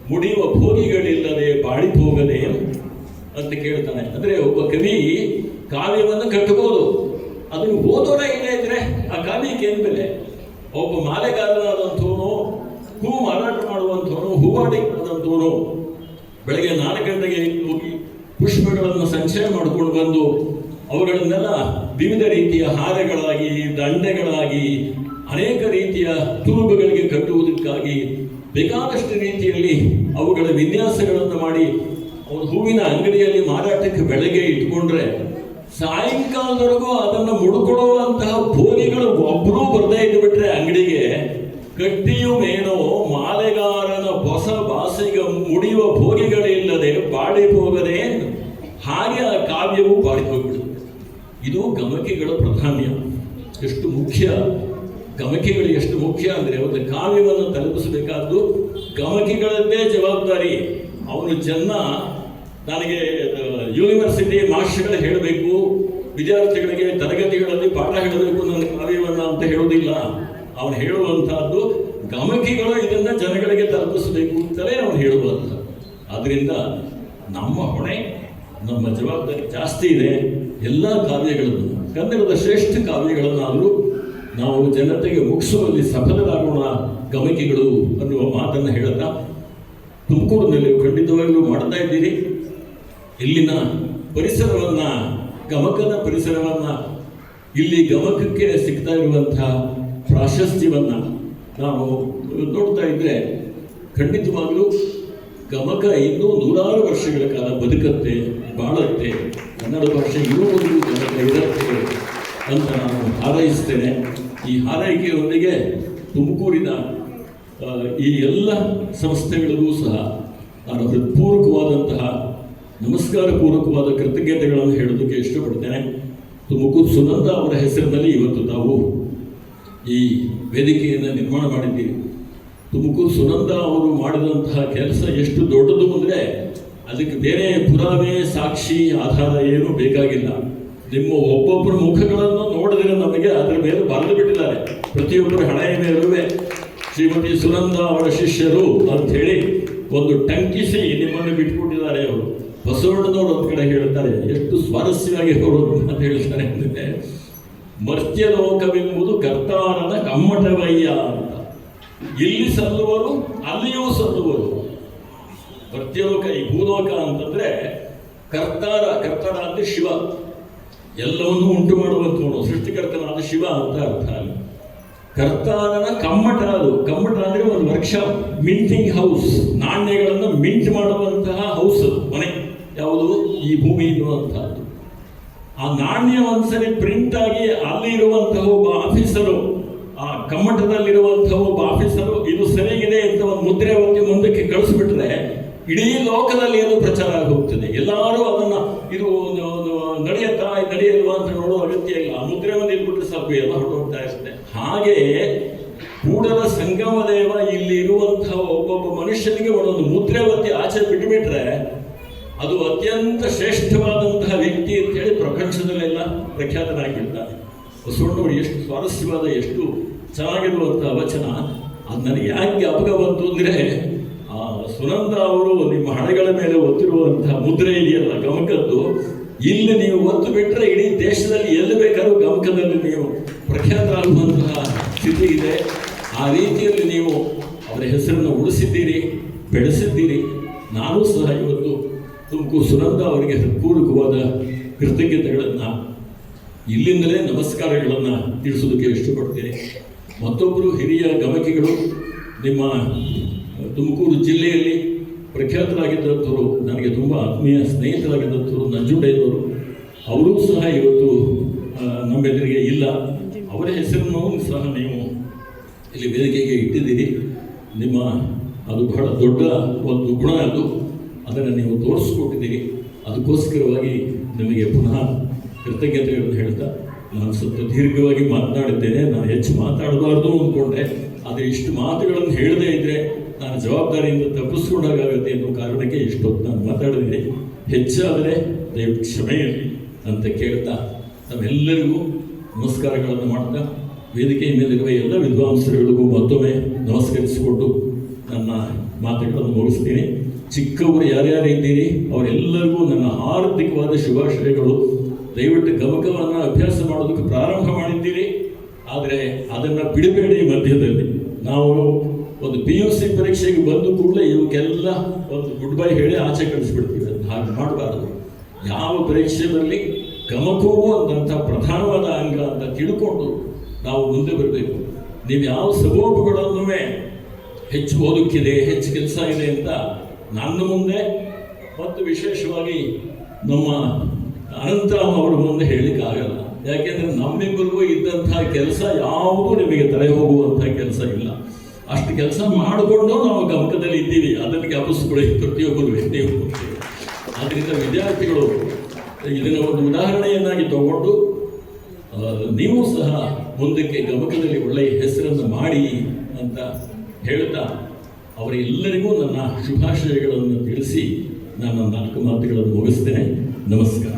ಮುಡಿಯುವ ಭೋಗಿಗಳಿಲ್ಲದೆ ಬಾಳಿ ಹೋಗದೆ ಅಂತ ಕೇಳ್ತಾನೆ. ಅಂದ್ರೆ ಒಬ್ಬ ಕವಿ ಕಾವ್ಯವನ್ನು ಕಟ್ಟಬಹುದು, ಅದನ್ನು ಓದೋರೇ ಇಲ್ಲೇ ಇದ್ರೆ ಆ ಕಾವ್ಯಕ್ಕೆ ಏನ್ ಬೆಲೆ? ಒಬ್ಬ ಮಾಲೆಗಾರನಾದಂಥವನು, ಹೂ ಮಾರಾಟ ಮಾಡುವಂಥವನು, ಹೂವಾಡಿದಂಥವನು ಬೆಳಗ್ಗೆ 4 ಗಂಟೆಗೆ ಹೋಗಿ ಪುಷ್ಪಗಳನ್ನು ಸಂಚಯ ಮಾಡಿಕೊಂಡು ಬಂದು ಅವುಗಳನ್ನೆಲ್ಲ ವಿವಿಧ ರೀತಿಯ ಹಾರಗಳಾಗಿ, ದಂಡೆಗಳಾಗಿ, ಅನೇಕ ರೀತಿಯ ತುರುಬುಗಳಿಗೆ ಕಟ್ಟುವುದಕ್ಕಾಗಿ ಬೇಕಾದಷ್ಟು ರೀತಿಯಲ್ಲಿ ಅವುಗಳ ವಿನ್ಯಾಸಗಳನ್ನು ಮಾಡಿ ಅವನು ಹೂವಿನ ಅಂಗಡಿಯಲ್ಲಿ ಮಾರಾಟಕ್ಕೆ ಬೆಳಗ್ಗೆ ಇಟ್ಕೊಂಡ್ರೆ ಸಾಯಂಕಾಲದವರೆಗೂ ಅದನ್ನು ಮುಡ್ಕೊಳ್ಳುವಂತಹ ಭೋಗಿಗಳು ಒಬ್ಬರೂ ಬರದೇ ಇದ್ದುಬಿಟ್ರೆ ಅಂಗಡಿಗೆ, ಕಟ್ಟಿಯುಮೇನೋ ಮಾಲೆಗಾರನ ಹೊಸ ಬಾಸಿಗ ಮುಡಿಯುವ ಭೋಗಿಗಳಿಲ್ಲದೆ ಬಾಡಿ ಹೋಗದೆ, ಹಾಗೆ ಆ ಕಾವ್ಯವು ಬಾಡಿ ಹೋಗ್ಬಿಡುತ್ತೆ. ಇದು ಗಮಕಿಗಳ ಪ್ರಾಧಾನ್ಯ. ಎಷ್ಟು ಮುಖ್ಯ ಗಮಕಿಗಳು, ಎಷ್ಟು ಮುಖ್ಯ ಅಂದರೆ ಒಂದು ಕಾವ್ಯವನ್ನು ತಲುಪಿಸಬೇಕಾದ್ದು ಗಮಕಿಗಳದ್ದೇ ಜವಾಬ್ದಾರಿ. ಅವನು ನನಗೆ ಯೂನಿವರ್ಸಿಟಿ ಮಾಸ್ಟರ್ಗಳು ಹೇಳಬೇಕು, ವಿದ್ಯಾರ್ಥಿಗಳಿಗೆ ತರಗತಿಗಳಲ್ಲಿ ಪಾಠ ಹೇಳಬೇಕು ನನ್ನ ಕಾವ್ಯವನ್ನ ಅಂತ ಹೇಳುವುದಿಲ್ಲ. ಅವನು ಹೇಳುವಂತಹದ್ದು ಗಮಕಿಗಳು ಇದನ್ನ ಜನಗಳಿಗೆ ತಲುಪಿಸಬೇಕು ಅಂತಲೇ ಅವನು ಹೇಳುವಂಥದ್ದು. ಆದ್ರಿಂದ ನಮ್ಮ ಹೊಣೆ, ನಮ್ಮ ಜವಾಬ್ದಾರಿ ಜಾಸ್ತಿ ಇದೆ. ಎಲ್ಲ ಕಾವ್ಯಗಳನ್ನು, ಕನ್ನಡದ ಶ್ರೇಷ್ಠ ಕಾವ್ಯಗಳನ್ನಾದರೂ ನಾವು ಜನತೆಗೆ ಮುಗಿಸುವಲ್ಲಿ ಸಫಲರಾಗೋಣ ಗಮಕಿಗಳು ಅನ್ನುವ ಮಾತನ್ನು ಹೇಳುತ್ತಾ, ತುಮಕೂರಿನಲ್ಲಿ ಖಂಡಿತವಾಗಲೂ ಮಾಡ್ತಾ ಇದ್ದೀರಿ. ಇಲ್ಲಿನ ಪರಿಸರವನ್ನ, ಗಮಕದ ಪರಿಸರವನ್ನ, ಇಲ್ಲಿ ಗಮಕಕ್ಕೆ ಸಿಗ್ತಾ ಇರುವಂತಹ ಪ್ರಾಶಸ್ತ್ಯವನ್ನ ನಾವು ನೋಡ್ತಾ ಇದ್ರೆ ಖಂಡಿತವಾಗಲೂ ಗಮಕ ಇನ್ನೂ 100 ವರ್ಷಗಳ ಕಾಲ ಬದುಕತ್ತೆ, ಬಾಳತ್ತೆ. ಕನ್ನಡ ಭಾಷೆ ಇರುವುದು ಗಮಕ ಇರುತ್ತೆ ಅಂತ ನಾನು ಹಾರೈಸ್ತೇನೆ. ಈ ಹಾರೈಕೆಯೊಂದಿಗೆ ತುಮಕೂರಿನ ಈ ಎಲ್ಲ ಸಂಸ್ಥೆಗಳಿಗೂ ಸಹ ನಾನು ಹೃತ್ಪೂರ್ವಕವಾದಂತಹ ನಮಸ್ಕಾರ ಪೂರ್ವಕವಾದ ಕೃತಜ್ಞತೆಗಳನ್ನು ಹೇಳೋದಕ್ಕೆ ಇಷ್ಟಪಡ್ತೇನೆ. ತುಮಕೂರು ಸುನಂದ ಅವರ ಹೆಸರಿನಲ್ಲಿ ಇವತ್ತು ತಾವು ಈ ವೇದಿಕೆಯನ್ನು ನಿರ್ಮಾಣ ಮಾಡಿದ್ದೀರಿ. ತುಮಕೂರು ಸುನಂದ ಅವರು ಮಾಡಿದಂತಹ ಕೆಲಸ ಎಷ್ಟು ದೊಡ್ಡದು ಅಂದರೆ ಅದಕ್ಕೆ ಬೇರೆ ಪುರಾವೆ, ಸಾಕ್ಷಿ, ಆಧಾರ ಏನೂ ಬೇಕಾಗಿಲ್ಲ. ನಿಮ್ಮ ಒಬ್ಬೊಬ್ಬರ ಮುಖಗಳನ್ನು ನೋಡಿದ್ರೆ ನಮಗೆ ಅದರ ಮೇಲೆ ಬರೆದು ಬಿಟ್ಟಿದ್ದಾರೆ. ಪ್ರತಿಯೊಬ್ಬರ ಹಣೆಯ ಮೇಲೂ ಶ್ರೀಮತಿ ಸುನಂದ ಅವರ ಶಿಷ್ಯರು ಅಂತ ಹೇಳಿ ಒಂದು ಟಂಕಿಸಿ ನಿಮ್ಮನ್ನು ಬಿಟ್ಕೊಟ್ಟಿದ್ದಾರೆ. ಅವರು ಬಸವಣ್ಣನವರು ಒಂದು ಕಡೆ ಹೇಳ್ತಾರೆ, ಎಷ್ಟು ಸ್ವಾರಸ್ಯವಾಗಿ ಅವರು ಅಂತ ಹೇಳ್ತಾರೆ ಅಂದರೆ, ಮರ್ತ್ಯಲೋಕವೆಂಬುದು ಕರ್ತಾರನ ಕಮ್ಮಟವಯ್ಯ ಅಂತ. ಇಲ್ಲಿ ಸಲ್ಲುವರು, ಅಲ್ಲಿಯೂ ಸಲ್ಲುವರು. ಮರ್ತ್ಯಲೋಕ, ಈ ಭೂಲೋಕ ಅಂತಂದ್ರೆ ಕರ್ತಾರ ಅಂದ್ರೆ ಶಿವ, ಎಲ್ಲವನ್ನೂ ಉಂಟು ಮಾಡುವಂಥವನು, ಸೃಷ್ಟಿಕರ್ತನಾದ ಶಿವ ಅಂತ ಅರ್ಥ. ಕರ್ತಾರನ ಕಮ್ಮಟ, ಅದು ಕಮ್ಮಟ ಅಂದ್ರೆ ಒಂದು ವರ್ಕ್ಶಾಪ್, ಮಿಂಟಿಂಗ್ ಹೌಸ್, ನಾಣ್ಯಗಳನ್ನು ಮಿಂಟ್ ಮಾಡುವಂತಹ ಹೌಸ್, ಮನೆ ಯಾವುದು? ಈ ಭೂಮಿ ಎನ್ನುವಂತಹದ್ದು. ಆ ನಾಣ್ಯ ಒಂದ್ಸರಿ ಪ್ರಿಂಟ್ ಆಗಿ ಅಲ್ಲಿ ಇರುವಂತಹ ಒಬ್ಬ ಆಫೀಸರು, ಆ ಕಮ್ಮಟದಲ್ಲಿರುವಂತಹ ಒಬ್ಬ ಆಫೀಸರು ಇದು ಸರಿಯಾಗಿದೆ ಅಂತ ಒಂದು ಮುದ್ರೆ ಒತ್ತಿ ಮುಂದಕ್ಕೆ ಕಳಿಸ್ಬಿಟ್ರೆ ಇಡೀ ಲೋಕದಲ್ಲಿ ಏನು ಪ್ರಚಾರ ಆಗಿ ಹೋಗ್ತದೆ. ಎಲ್ಲರೂ ಅದನ್ನ ಇದು ನಡೆಯುತ್ತಾ ನಡೆಯಲ್ವಾ ಅಂತ ನೋಡೋ ಅಗತ್ಯ ಇಲ್ಲ. ಆ ಮುದ್ರೆ ಒಂದು ಇಟ್ಬಿಟ್ರೆ ಸ್ವಲ್ಪ ಎಲ್ಲ ಹೊರಟೋಗ್ತಾ ಇರುತ್ತೆ. ಹಾಗೆ ಕೂಡಲ ಸಂಗಮ ದೇವ ಇಲ್ಲಿ ಇರುವಂತಹ ಒಬ್ಬೊಬ್ಬ ಮನುಷ್ಯನಿಗೆ ಒಂದೊಂದು ಮುದ್ರೆ ಒತ್ತಿ ಆಚೆ ಬಿಟ್ಟುಬಿಟ್ರೆ ಅದು ಅತ್ಯಂತ ಶ್ರೇಷ್ಠವಾದಂತಹ ವ್ಯಕ್ತಿ ಅಂತೇಳಿ ಪ್ರಪಂಚದಲ್ಲೆಲ್ಲ ಪ್ರಖ್ಯಾತನಾಗಿರ್ತಾನೆ. ಬಸವಣ್ಣವರು ಎಷ್ಟು ಸ್ವಾರಸ್ಯವಾದ, ಎಷ್ಟು ಚೆನ್ನಾಗಿರುವಂತಹ ವಚನ. ಅದು ನನಗೆ ಯಾಕೆ ಅಪಗ ಬಂತು ಅಂದರೆ, ಆ ಸುನಂದ ಅವರು ನಿಮ್ಮ ಹಣೆಗಳ ಮೇಲೆ ಒತ್ತಿರುವಂತಹ ಮುದ್ರೆ ಇದೆಯಲ್ಲ ಗಮಕದ್ದು, ಇಲ್ಲಿ ನೀವು ಒತ್ತು ಬಿಟ್ಟರೆ ಇಡೀ ದೇಶದಲ್ಲಿ ಎಲ್ಲಿ ಬೇಕಾದ್ರೂ ಗಮಕದಲ್ಲಿ ನೀವು ಪ್ರಖ್ಯಾತರಾಗುವಂತಹ ಸ್ಥಿತಿ ಇದೆ. ಆ ರೀತಿಯಲ್ಲಿ ನೀವು ಅವರ ಹೆಸರನ್ನು ಉಳಿಸಿದ್ದೀರಿ, ಬೆಳೆಸಿದ್ದೀರಿ. ನಾನು ಸಹ ಇವತ್ತು ತುಮಕೂರು ಸುನಂದ ಅವರಿಗೆ ಹೃತ್ಪೂರ್ವಕವಾದ ಕೃತಜ್ಞತೆಗಳನ್ನು, ಇಲ್ಲಿಂದಲೇ ನಮಸ್ಕಾರಗಳನ್ನು ತಿಳಿಸೋದಕ್ಕೆ ಇಷ್ಟಪಡ್ತೇನೆ. ಮತ್ತೊಬ್ಬರು ಹಿರಿಯ ಗಮಕಿಗಳು ನಿಮ್ಮ ತುಮಕೂರು ಜಿಲ್ಲೆಯಲ್ಲಿ ಪ್ರಖ್ಯಾತರಾಗಿದ್ದಂಥವರು, ನನಗೆ ತುಂಬ ಆತ್ಮೀಯ ಸ್ನೇಹಿತರಾಗಿದ್ದಂಥವರು ನಂಜುಂಡಯ್ಯನವರು, ಅವರೂ ಸಹ ಇವತ್ತು ನಮ್ಮೆಲ್ಲರಿಗೆ ಇಲ್ಲ. ಅವರ ಹೆಸರನ್ನು ಸಹ ನೀವು ಇಲ್ಲಿ ವೇದಿಕೆಗೆ ಇಟ್ಟಿದ್ದೀರಿ. ನಿಮ್ಮ ಅದು ಬಹಳ ದೊಡ್ಡ ಒಂದು ಗುಣ, ಅದನ್ನು ನೀವು ತೋರಿಸ್ಕೊಟ್ಟಿದ್ದೀರಿ. ಅದಕ್ಕೋಸ್ಕರವಾಗಿ ನಿಮಗೆ ಪುನಃ ಕೃತಜ್ಞತೆಗಳನ್ನು ಹೇಳ್ತಾ, ನಾನು ಸ್ವಲ್ಪ ದೀರ್ಘವಾಗಿ ಮಾತನಾಡಿದ್ದೇನೆ. ನಾನು ಹೆಚ್ಚು ಮಾತಾಡಬಾರ್ದು ಅಂದ್ಕೊಂಡೆ, ಆದರೆ ಇಷ್ಟು ಮಾತುಗಳನ್ನು ಹೇಳದೇ ಇದ್ದರೆ ನಾನು ಜವಾಬ್ದಾರಿಯಿಂದ ತಪ್ಪಿಸ್ಕೊಂಡಾಗುತ್ತೆ ಅನ್ನೋ ಕಾರಣಕ್ಕೆ ಇಷ್ಟೊತ್ತು ನಾನು ಮಾತಾಡಿದ್ದೀನಿ. ಹೆಚ್ಚಾದರೆ ದಯವಿಟ್ಟು ಕ್ಷಮೆ ಇರಲಿ ಅಂತ ಕೇಳ್ತಾ, ನಮ್ಮೆಲ್ಲರಿಗೂ ನಮಸ್ಕಾರಗಳನ್ನು ಮಾಡ್ತಾ, ವೇದಿಕೆಯ ಮೇಲಿರುವ ಎಲ್ಲ ವಿದ್ವಾಂಸರುಗಳಿಗೂ ಮತ್ತೊಮ್ಮೆ ನಮಸ್ಕರಿಸಿಕೊಂಡು ನನ್ನ ಮಾತುಗಳನ್ನು ಮುಗಿಸ್ತೀನಿ. ಚಿಕ್ಕವರು ಯಾರ್ಯಾರು ಇದ್ದೀರಿ ಅವರೆಲ್ಲರಿಗೂ ನನ್ನ ಹಾರ್ದಿಕವಾದ ಶುಭಾಶಯಗಳು. ದಯವಿಟ್ಟು ಗಮಕವನ್ನು ಅಭ್ಯಾಸ ಮಾಡೋದಕ್ಕೆ ಪ್ರಾರಂಭ ಮಾಡಿದ್ದೀರಿ, ಆದರೆ ಅದನ್ನು ಬಿಡಬೇಡಿ. ಮಧ್ಯದಲ್ಲಿ ನಾವು ಒಂದು PUC ಪರೀಕ್ಷೆಗೆ ಬಂದು ಕೂಡಲೇ ಇವಕ್ಕೆಲ್ಲ ಒಂದು ಗುಡ್ ಬೈ ಹೇಳಿ ಆಚೆ ಕಳಿಸ್ಬಿಡ್ತೀವಿ. ಅದು ಹಾಗೆ ಮಾಡಬಾರ್ದು. ಯಾವ ಪರೀಕ್ಷೆ ಬರಲಿ ಗಮಕವೂ ಅಂದಂಥ ಪ್ರಧಾನವಾದ ಅಂಗ ಅಂತ ತಿಳ್ಕೊಂಡು ನಾವು ಮುಂದೆ ಬರಬೇಕು. ನೀವು ಯಾವ ಸಬೂಬುಗಳನ್ನೂ ಹೆಚ್ಚು ಓದಕ್ಕಿದೆ, ಹೆಚ್ಚು ಕೆಲಸ ಇದೆ ಅಂತ ನನ್ನ ಮುಂದೆ ಮತ್ತು ವಿಶೇಷವಾಗಿ ನಮ್ಮ ಅನಂತರಾಮ್ ಅವರ ಮುಂದೆ ಹೇಳಲಿಕ್ಕಾಗಲ್ಲ. ಯಾಕೆಂದರೆ ನಮ್ಮಿಬ್ಬರಿಗೂ ಇದ್ದಂತಹ ಕೆಲಸ ಯಾವುದೂ ನಿಮಗೆ ತಲೆ ಹೋಗುವಂಥ ಕೆಲಸ ಇಲ್ಲ. ಅಷ್ಟು ಕೆಲಸ ಮಾಡಿಕೊಂಡು ನಾವು ಗಮಕದಲ್ಲಿ ಇದ್ದೀವಿ. ಅದನ್ನು ಜ್ಞಾಪಿಸ್ಕೊಳ್ಳಿ ಪ್ರತಿಯೊಬ್ಬರು ವ್ಯಕ್ತಿಯೂ. ಆದ್ದರಿಂದ ವಿದ್ಯಾರ್ಥಿಗಳು ಇದನ್ನು ಒಂದು ಉದಾಹರಣೆಯನ್ನಾಗಿ ತಗೊಂಡು ನೀವು ಸಹ ಮುಂದಕ್ಕೆ ಗಮಕದಲ್ಲಿ ಒಳ್ಳೆಯ ಹೆಸರನ್ನು ಮಾಡಿ ಅಂತ ಹೇಳ್ತಾ ಅವರೆಲ್ಲರಿಗೂ ನನ್ನ ಶುಭಾಶಯಗಳನ್ನು ತಿಳಿಸಿ ನಾನು 4 ಮಾತುಗಳನ್ನು ಮುಗಿಸ್ತೇನೆ. ನಮಸ್ಕಾರ.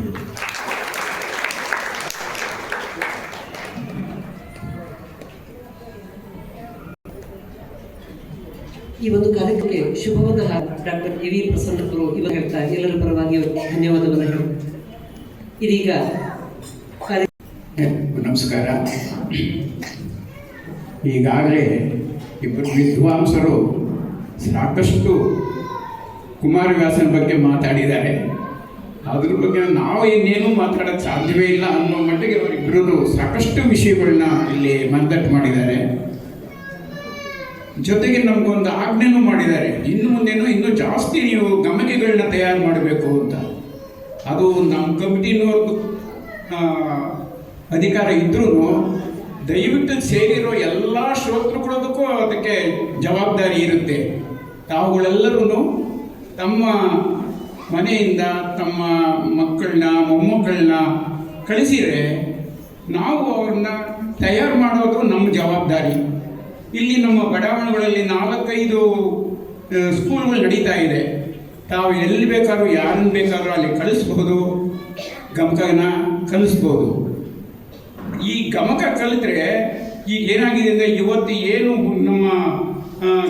ಈ ಒಂದು ಕಾರ್ಯಕ್ರಮಕ್ಕೆ ಶುಭವಾದ ಡಾಕ್ಟರ್ AV ಪ್ರಸನ್ನರು ಇವರು ಹೇಳ್ತಾ ಎಲ್ಲರ ಪರವಾಗಿ ಧನ್ಯವಾದವನ್ನು ಹೇಳಿ ಇದೀಗ ನಮಸ್ಕಾರ. ಈಗಾಗಲೇ ಇಬ್ಬರು ವಿದ್ವಾಂಸರು ಸಾಕಷ್ಟು ಕುಮಾರವ್ಯಾಸನ ಬಗ್ಗೆ ಮಾತಾಡಿದ್ದಾರೆ. ಅದ್ರ ಬಗ್ಗೆ ನಾವು ಇನ್ನೇನು ಮಾತಾಡೋಕ್ಕೆ ಸಾಧ್ಯವೇ ಇಲ್ಲ ಅನ್ನೋ ಮಟ್ಟಿಗೆ ಅವರಿಬ್ಬರು ಸಾಕಷ್ಟು ವಿಷಯಗಳನ್ನ ಇಲ್ಲಿ ಮಂದಟ್ಟು ಮಾಡಿದ್ದಾರೆ. ಜೊತೆಗೆ ನಮಗೊಂದು ಆಜ್ಞೆನೂ ಮಾಡಿದ್ದಾರೆ, ಇನ್ನು ಮುಂದೇನು ಇನ್ನೂ ಜಾಸ್ತಿ ನೀವು ಗಮಕಿಗಳನ್ನ ತಯಾರು ಮಾಡಬೇಕು ಅಂತ. ಅದು ನಮ್ಮ ಕಮಿಟಿನವ್ರದ್ದು ಅಧಿಕಾರ ಇದ್ರೂ ದಯವಿಟ್ಟು ಸೇರಿರೋ ಎಲ್ಲ ಶ್ರೋತೃಗಳದಕ್ಕೂ ಅದಕ್ಕೆ ಜವಾಬ್ದಾರಿ ಇರುತ್ತೆ. ತಾವುಗಳೆಲ್ಲರೂ ತಮ್ಮ ಮನೆಯಿಂದ ತಮ್ಮ ಮಕ್ಕಳನ್ನ ಮೊಮ್ಮಕ್ಕಳನ್ನ ಕಳಿಸಿದರೆ ನಾವು ಅವ್ರನ್ನ ತಯಾರು ಮಾಡೋದು ನಮ್ಮ ಜವಾಬ್ದಾರಿ. ಇಲ್ಲಿ ನಮ್ಮ ಬಡಾವಣೆಗಳಲ್ಲಿ 4-5 ಸ್ಕೂಲ್ಗಳು ನಡೀತಾ ಇದೆ. ತಾವು ಎಲ್ಲಿ ಬೇಕಾದ್ರೂ ಯಾರನ್ನು ಬೇಕಾದ್ರೂ ಅಲ್ಲಿ ಕಳಿಸ್ಬೋದು, ಗಮಕನ ಕಲಿಸ್ಬೋದು. ಈ ಗಮಕ ಕಲಿತ್ರೆ ಈಗ ಏನಾಗಿದೆ ಅಂದರೆ, ಇವತ್ತು ಏನು ನಮ್ಮ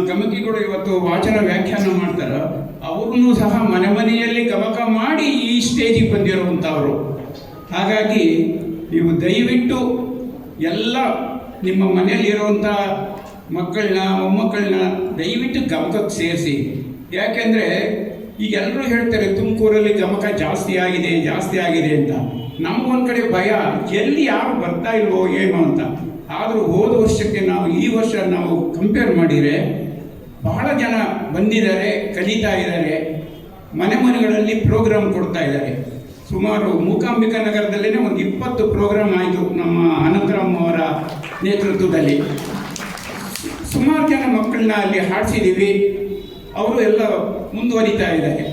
ಗಮಕಿಗಳು ಇವತ್ತು ವಾಚನ ವ್ಯಾಖ್ಯಾನ ಮಾಡ್ತಾರೋ ಅವ್ರೂ ಸಹ ಮನೆಯಲ್ಲಿ ಗಮಕ ಮಾಡಿ ಈ ಸ್ಟೇಜಿಗೆ ಬಂದಿರುವಂಥವ್ರು. ಹಾಗಾಗಿ ನೀವು ದಯವಿಟ್ಟು ಎಲ್ಲ ನಿಮ್ಮ ಮನೆಯಲ್ಲಿರುವಂಥ ಮಕ್ಕಳನ್ನ ಮೊಮ್ಮಕ್ಕಳನ್ನ ದಯವಿಟ್ಟು ಗಮಕಕ್ಕೆ ಸೇರಿಸಿ. ಯಾಕೆಂದರೆ ಈಗ ಎಲ್ಲರೂ ಹೇಳ್ತಾರೆ ತುಮಕೂರಲ್ಲಿ ಗಮಕ ಜಾಸ್ತಿ ಆಗಿದೆ ಅಂತ. ನಮಗೊಂದು ಕಡೆ ಭಯ, ಎಲ್ಲಿ ಯಾರು ಬರ್ತಾ ಇಲ್ವೋ ಏನೋ ಅಂತ. ಆದರೂ ಹೋದ ವರ್ಷಕ್ಕೆ ಈ ವರ್ಷ ನಾವು ಕಂಪೇರ್ ಮಾಡಿದರೆ ಬಹಳ ಜನ ಬಂದಿದ್ದಾರೆ, ಕಲಿತಾ ಇದ್ದಾರೆ, ಮನೆಗಳಲ್ಲಿ ಪ್ರೋಗ್ರಾಮ್ ಕೊಡ್ತಾ ಇದ್ದಾರೆ. ಸುಮಾರು ಮೂಕಾಂಬಿಕಾ ನಗರದಲ್ಲೇ ಒಂದು 20 ಪ್ರೋಗ್ರಾಮ್ ಆಯಿತು ನಮ್ಮ ಅನಂತರಾಮ್ ಅವರ ನೇತೃತ್ವದಲ್ಲಿ. ಸುಮಾರು ಜನ ಮಕ್ಕಳನ್ನ ಅಲ್ಲಿ ಹಾಡಿಸಿದ್ದೀವಿ. ಅವರು ಎಲ್ಲ ಮುಂದುವರಿತಾ ಇದ್ದಾರೆ.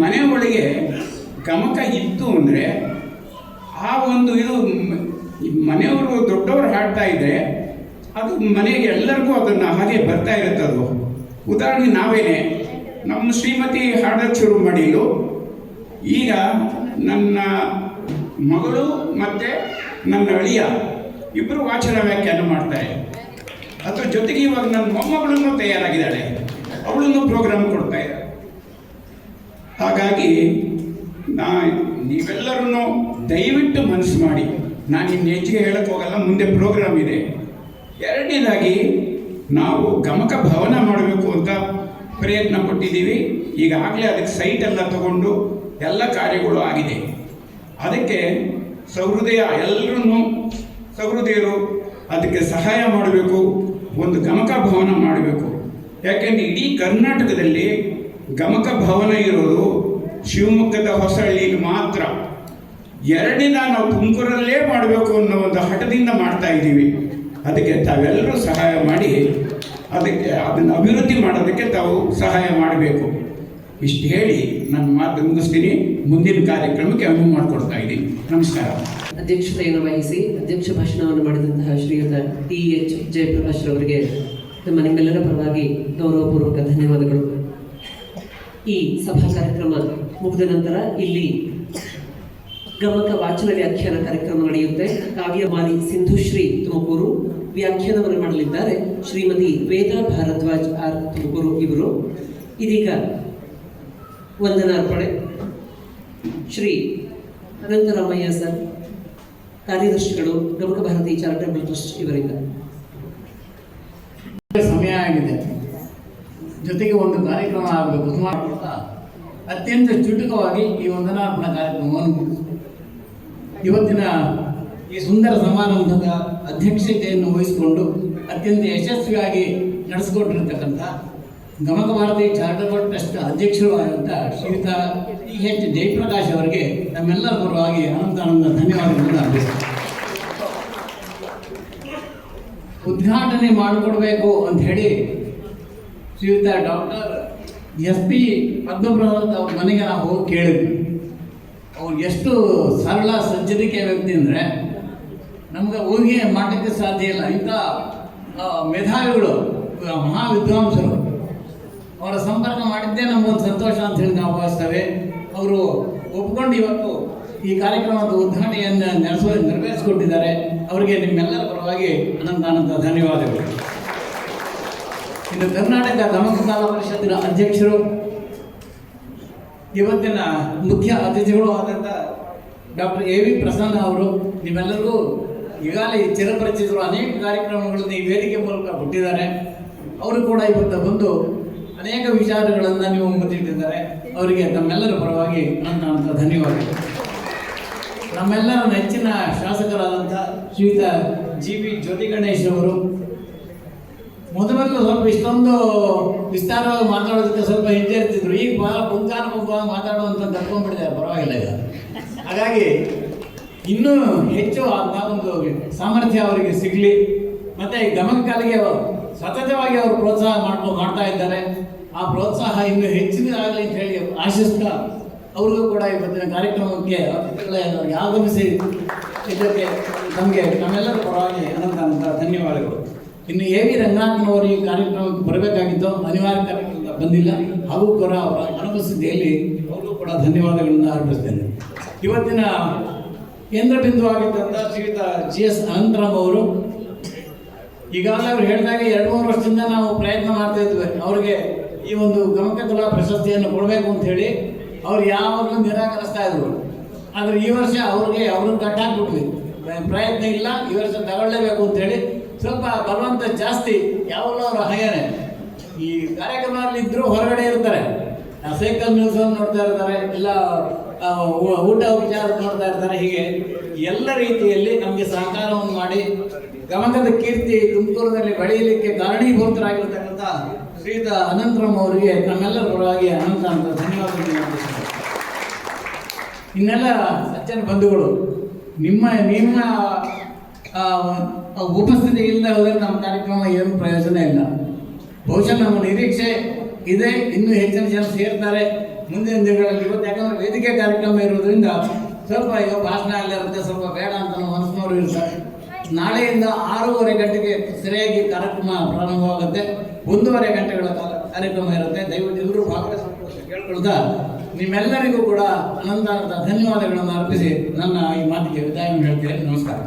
ಮನೆ ಒಳಗೆ ಗಮಕ ಇತ್ತು ಅಂದರೆ ಆ ಒಂದು ಇದು ಮನೆಯವರು ದೊಡ್ಡವರು ಹಾಡ್ತಾ ಇದ್ದರೆ ಅದು ಮನೆಗೆ ಎಲ್ಲರಿಗೂ ಅದನ್ನು ಹಾಗೆ ಬರ್ತಾ ಇರುತ್ತೆ. ಅದು ಉದಾಹರಣೆ ನಾವೇನೆ ನಮ್ಮ ಶ್ರೀಮತಿ ಹಾಡೋಕ್ಕೆ ಶುರು ಮಾಡಿದ್ದು. ಈಗ ನನ್ನ ಮಗಳು ಮತ್ತು ನನ್ನ ಅಳಿಯ ಇಬ್ಬರು ವಾಚನ ವ್ಯಾಖ್ಯಾನ ಮಾಡ್ತಾರೆ. ಅದ್ರ ಜೊತೆಗೆ ಇವಾಗ ನನ್ನ ಮೊಮ್ಮಗಳನ್ನು ತಯಾರಾಗಿದ್ದಾಳೆ, ಅವಳನ್ನು ಪ್ರೋಗ್ರಾಮ್ ಕೊಡ್ತಾ ಇದ್ದಾರೆ. ಹಾಗಾಗಿ ನೀವೆಲ್ಲರೂ ದಯವಿಟ್ಟು ಮನಸ್ಸು ಮಾಡಿ, ನಾನು ಇನ್ನು ಹೆಚ್ಚಿಗೆ ಹೇಳಕ್ಕೆ ಹೋಗಲ್ಲ, ಮುಂದೆ ಪ್ರೋಗ್ರಾಮ್ ಇದೆ. ಎರಡನೇದಾಗಿ ನಾವು ಗಮಕ ಭವನ ಮಾಡಬೇಕು ಅಂತ ಪ್ರಯತ್ನ ಪಟ್ಟಿದ್ದೀವಿ. ಈಗಾಗಲೇ ಅದಕ್ಕೆ ಸೈಟ್ ಎಲ್ಲ ತಗೊಂಡು ಎಲ್ಲ ಕಾರ್ಯಗಳು ಆಗಿದೆ. ಅದಕ್ಕೆ ಸಹೃದಯ ಎಲ್ಲರೂ ಸಹೃದಯರು ಅದಕ್ಕೆ ಸಹಾಯ ಮಾಡಬೇಕು. ಒಂದು ಗಮಕ ಭವನ ಮಾಡಬೇಕು. ಯಾಕೆಂದರೆ ಇಡೀ ಕರ್ನಾಟಕದಲ್ಲಿ ಗಮಕ ಭವನ ಇರೋದು ಶಿವಮೊಗ್ಗದ ಹೊಸಹಳ್ಳಿಯಲ್ಲಿ ಮಾತ್ರ. ಎರಡನೇದ ನಾವು ತುಮಕೂರಲ್ಲೇ ಮಾಡಬೇಕು ಅನ್ನೋ ಒಂದು ಹಠದಿಂದ ಮಾಡ್ತಾ ಇದ್ದೀವಿ. ಅದಕ್ಕೆ ತಾವೆಲ್ಲರೂ ಸಹಾಯ ಮಾಡಿ ಅದನ್ನು ಅಭಿವೃದ್ಧಿ ಮಾಡೋದಕ್ಕೆ ತಾವು ಸಹಾಯ ಮಾಡಬೇಕು. ಇಷ್ಟು ಹೇಳಿ ನನ್ನ ಮಾತು ಮುಗಿಸ್ತೀನಿ. ಮುಂದಿನ ಕಾರ್ಯಕ್ರಮಕ್ಕೆ ಅನುವು ಮಾಡಿಕೊಡ್ತಾ ಇದ್ದೀನಿ. ನಮಸ್ಕಾರ. ಅಧ್ಯಕ್ಷತೆಯನ್ನು ವಹಿಸಿ ಅಧ್ಯಕ್ಷ ಭಾಷಣವನ್ನು ಮಾಡಿದಂತಹ ಶ್ರೀಯುತ TH ಜಯಪ್ರಕಾಶ್ ರವರಿಗೆ ನಮ್ಮ ನಿಮ್ಮೆಲ್ಲರ ಪರವಾಗಿ ಗೌರವಪೂರ್ವಕ ಧನ್ಯವಾದಗಳು. ಈ ಸಭಾ ಕಾರ್ಯಕ್ರಮ ಮುಗಿದ ನಂತರ ಇಲ್ಲಿ ಗಮಕ ವಾಚನ ವ್ಯಾಖ್ಯಾನ ಕಾರ್ಯಕ್ರಮ ನಡೆಯುತ್ತೆ. ಕಾವ್ಯಮಾಲಿ ಸಿಂಧುಶ್ರೀ ತುಮಕೂರು ವ್ಯಾಖ್ಯಾನವನ್ನು ಮಾಡಲಿದ್ದಾರೆ. ಶ್ರೀಮತಿ ವೇದಾ ಭಾರದ್ವಾಜ್ ಆರ್ ತುಮಕೂರು ಇವರು. ಇದೀಗ ವಂದನಾರ್ಪಣೆ ಶ್ರೀ ಅನಂತರಾಮಯ್ಯ ಸರ್, ಕಾರ್ಯದರ್ಶಿಗಳು, ಗಮಕ ಭಾರತಿ ಚಾರಿಟಬಲ್ ಟ್ರಸ್ಟ್ ಇವರಿಂದ. ಸಮಯ ಆಗಿದೆ, ಜೊತೆಗೆ ಒಂದು ಕಾರ್ಯಕ್ರಮ ಆಗಬೇಕು. ಸುಮಾರು ಅತ್ಯಂತ ಚುಟುಕವಾಗಿ ಈ ವಂದನಾರ್ಪಣಾ ಕಾರ್ಯಕ್ರಮವನ್ನು ಮುಗಿಸಿದೆ. ಇವತ್ತಿನ ಈ ಸುಂದರ ಸಮಾರಂಭದ ಅಧ್ಯಕ್ಷತೆಯನ್ನು ವಹಿಸಿಕೊಂಡು ಅತ್ಯಂತ ಯಶಸ್ವಿಯಾಗಿ ನಡೆಸಿಕೊಂಡಿರತಕ್ಕಂಥ ಗಮಕ ಭಾರತಿ ಚಾರಿಟಬಲ್ ಟ್ರಸ್ಟ್ ಅಧ್ಯಕ್ಷರು ಆದಂಥ ಶ್ರೀಯುತ TH ಜಯಪ್ರಕಾಶ್ ಅವರಿಗೆ ನಮ್ಮೆಲ್ಲರ ಪರವಾಗಿ ಅನಂತ ಧನ್ಯವಾದಗಳನ್ನು ಅರ್ಪಿಸ್ತಾರೆ. ಉದ್ಘಾಟನೆ ಮಾಡಿಕೊಡ್ಬೇಕು ಅಂತ ಹೇಳಿ ಶ್ರೀಯುತ ಡಾಕ್ಟರ್ SP ಪದ್ಮಪ್ರಸಾದ್ ಅವ್ರ ಮನೆಗೆ ನಾವು ಹೋಗಿ ಕೇಳಿದ್ವಿ. ಅವ್ರು ಎಷ್ಟು ಸರಳ ಸಜ್ಜನಿಕೆ ವ್ಯಕ್ತಿ ಅಂದರೆ ನಮ್ಗೆ ಹೋಗಿ ಮಾಡಲಿಕ್ಕೆ ಸಾಧ್ಯ ಇಲ್ಲ. ಇಂಥ ಮೇಧಾವಿಗಳು, ಮಹಾ ವಿದ್ವಾಂಸರು, ಅವರ ಸಂಪರ್ಕ ಮಾಡಿದ್ದೇ ನಮಗೊಂದು ಸಂತೋಷ ಅಂತ ಹೇಳಿ ನಾವು ಭಾವಿಸ್ತೇವೆ. ಅವರು ಒಪ್ಕೊಂಡು ಇವತ್ತು ಈ ಕಾರ್ಯಕ್ರಮದ ಉದ್ಘಾಟನೆಯನ್ನು ನೆರವೇರಿಸಿಕೊಟ್ಟಿದ್ದಾರೆ. ಅವರಿಗೆ ನಿಮ್ಮೆಲ್ಲರ ಪರವಾಗಿ ಅನಂತ ಧನ್ಯವಾದಗಳು. ಇನ್ನು ಕರ್ನಾಟಕ ಗಮಕ ಕಲಾ ಪರಿಷತ್ತಿನ ಅಧ್ಯಕ್ಷರು, ಇವತ್ತಿನ ಮುಖ್ಯ ಅತಿಥಿಗಳು ಆದಂಥ ಡಾಕ್ಟರ್ AV ಪ್ರಸನ್ನ ಅವರು, ನೀವೆಲ್ಲರಿಗೂ ಈಗಾಗಲೇ ಚಿರಪರಿಚಿತರು. ಅನೇಕ ಕಾರ್ಯಕ್ರಮಗಳನ್ನು ಈ ವೇದಿಕೆ ಮೂಲಕ ಕೊಟ್ಟಿದ್ದಾರೆ. ಅವರು ಕೂಡ ಇವತ್ತು ಬಂದು ಅನೇಕ ವಿಚಾರಗಳನ್ನು ನೀವು ಮುಂದಿಟ್ಟಿದ್ದಾರೆ. ಅವರಿಗೆ ತಮ್ಮೆಲ್ಲರ ಪರವಾಗಿ ಅನಂತ ಧನ್ಯವಾದಗಳು. ನಮ್ಮೆಲ್ಲರ ನೆಚ್ಚಿನ ಶಾಸಕರಾದಂಥ ಶ್ರೀಯುತ GP ಜ್ಯೋತಿ ಗಣೇಶ್ ಅವರು ಮೊದಲು ಸ್ವಲ್ಪ ಇಷ್ಟೊಂದು ವಿಸ್ತಾರವಾಗಿ ಮಾತಾಡೋದಕ್ಕೆ ಸ್ವಲ್ಪ ಹಿಂಜರಿತಿದ್ರು. ಈಗ ಬಹಳ ಪುಂಖಾನುಪುಂಖವಾಗಿ ಮಾತಾಡುವಂತ ತಪ್ಕೊಂಡ್ಬಿಟ್ಟಿದ್ದಾರೆ. ಪರವಾಗಿಲ್ಲ ಈಗ. ಹಾಗಾಗಿ ಇನ್ನೂ ಹೆಚ್ಚು ಒಂದು ಸಾಮರ್ಥ್ಯ ಅವರಿಗೆ ಸಿಗಲಿ. ಮತ್ತು ಗಮಕ ಕಲೆಗೆ ಸತತವಾಗಿ ಅವರು ಪ್ರೋತ್ಸಾಹ ಮಾಡ್ತಾ ಇದ್ದಾರೆ. ಆ ಪ್ರೋತ್ಸಾಹ ಇನ್ನೂ ಹೆಚ್ಚಿನದಾಗಲಿ ಅಂತ ಹೇಳಿ ಆಶಿಸ್ತಾ ಅವ್ರಿಗೂ ಕೂಡ ಇವತ್ತಿನ ಕಾರ್ಯಕ್ರಮಕ್ಕೆ ಅತಿಥಿಗಳೇ ಆಗಮಿಸಿ ಇದಕ್ಕೆ ನಮಗೆ ನಮ್ಮೆಲ್ಲರ ಪರವಾಗಿ ಅನಂತ ಧನ್ಯವಾದಗಳು. ಇನ್ನು AV ರಂಗನಾಥನವರು ಈ ಕಾರ್ಯಕ್ರಮಕ್ಕೆ ಬರಬೇಕಾಗಿದ್ದು ಅನಿವಾರ್ಯ ಕಾರ್ಯಕ್ರಮದಿಂದ ಬಂದಿಲ್ಲ. ಹಾಗೂ ಕೂಡ ಅವರ ಅನುಪಸ್ಥಿತಿಯಲ್ಲಿ ಅವ್ರಿಗೂ ಕೂಡ ಧನ್ಯವಾದಗಳನ್ನು ಅರ್ಪಿಸ್ತೇನೆ. ಇವತ್ತಿನ ಕೇಂದ್ರ ಬಿಂದು ಆಗಿದ್ದಂಥ ಶ್ರೀಯುತ GS ಅನಂತರಾಮ್ ಅವರು ಈಗಾಗಲೇ ಅವ್ರು ಹೇಳಿದಾಗ 2-3 ವರ್ಷದಿಂದ ನಾವು ಪ್ರಯತ್ನ ಮಾಡ್ತಾ ಇದ್ವಿ ಅವ್ರಿಗೆ ಈ ಒಂದು ಗಮಕ ಕಲಾ ಪ್ರಶಸ್ತಿಯನ್ನು ಕೊಡಬೇಕು ಅಂತ ಹೇಳಿ. ಅವ್ರು ಯಾವಾಗಲೂ ನಿರಾಕರಿಸ್ತಾ ಇದ್ರು. ಆದರೆ ಈ ವರ್ಷ ಅವ್ರನ್ನ ಕಟ್ಟಾಕ್ಬಿಟ್ವಿ. ಪ್ರಯತ್ನ ಇಲ್ಲ, ಈ ವರ್ಷ ತಗೊಳ್ಳೇಬೇಕು ಅಂತ ಹೇಳಿ ಸ್ವಲ್ಪ ಬಲವಂತ ಜಾಸ್ತಿ. ಯಾವಾಗಲೂ ಅವರು ಹಾಗೇನೆ ಈ ಕಾರ್ಯಕ್ರಮದಲ್ಲಿ ಇದ್ದರೂ ಹೊರಗಡೆ ಇರ್ತಾರೆ. ಸೈಕಲ್ ನ್ಯೂಸನ್ನು ನೋಡ್ತಾ ಇರ್ತಾರೆ, ಇಲ್ಲ ಊಟ ವಿಚಾರ ನೋಡ್ತಾ ಇರ್ತಾರೆ. ಹೀಗೆ ಎಲ್ಲ ರೀತಿಯಲ್ಲಿ ನಮಗೆ ಸಹಕಾರವನ್ನು ಮಾಡಿ ಗಮಕದ ಕೀರ್ತಿ ತುಮಕೂರಿನಲ್ಲಿ ಬೆಳೆಯಲಿಕ್ಕೆ ಕಾರಣೀಭೂತರಾಗಿರ್ತಕ್ಕಂಥ ಶ್ರೀಯುತ ಅನಂತರಾಮ್ ಅವರಿಗೆ ನಮ್ಮೆಲ್ಲರ ಪರವಾಗಿ ಅನಂತ ಧನ್ಯವಾದಗಳನ್ನು. ಇನ್ನೆಲ್ಲ ಸಜ್ಜನ ಬಂಧುಗಳು ನಿಮ್ಮ ಉಪಸ್ಥಿತಿ ಇಲ್ಲದೆ ಹೋದರೆ ನಮ್ಮ ಕಾರ್ಯಕ್ರಮ ಏನು ಪ್ರಯೋಜನ ಇಲ್ಲ. ಬಹುಶಃ ನಮ್ಮ ನಿರೀಕ್ಷೆ ಇದೆ, ಇನ್ನೂ ಹೆಚ್ಚಿನ ಜನ ಸೇರ್ತಾರೆ ಮುಂದಿನ ದಿನಗಳಲ್ಲಿ. ಇವತ್ತು ಯಾಕಂದರೆ ವೇದಿಕೆ ಕಾರ್ಯಕ್ರಮ ಇರೋದ್ರಿಂದ ಸ್ವಲ್ಪ ಈಗ ಭಾಷಣ ಎಲ್ಲ ಇರುತ್ತೆ, ಸ್ವಲ್ಪ ಬೇಡ ಅಂತ ನಮ್ಮ ಮನಸ್ಸಿನವರು ಇರ್ತಾರೆ. ನಾಳೆಯಿಂದ 6:30 ಗಂಟೆಗೆ ಸರಿಯಾಗಿ ಕಾರ್ಯಕ್ರಮ ಪ್ರಾರಂಭವಾಗುತ್ತೆ. 1.5 ಗಂಟೆಗಳ ಕಾಲ ಕಾರ್ಯಕ್ರಮ ಇರುತ್ತೆ. ದಯವಿಟ್ಟು ಎಲ್ಲರೂ ಭಾಗವಹಿಸಬೇಕು ಕೇಳ್ಕೊಳ್ತಾ ನಿಮ್ಮೆಲ್ಲರಿಗೂ ಕೂಡ ಅನಂತ ಧನ್ಯವಾದಗಳನ್ನು ಅರ್ಪಿಸಿ ನನ್ನ ಈ ಮಾತಿಗೆ ವಿದಾಯವನ್ನು ಹೇಳ್ತೇನೆ. ನಮಸ್ಕಾರ.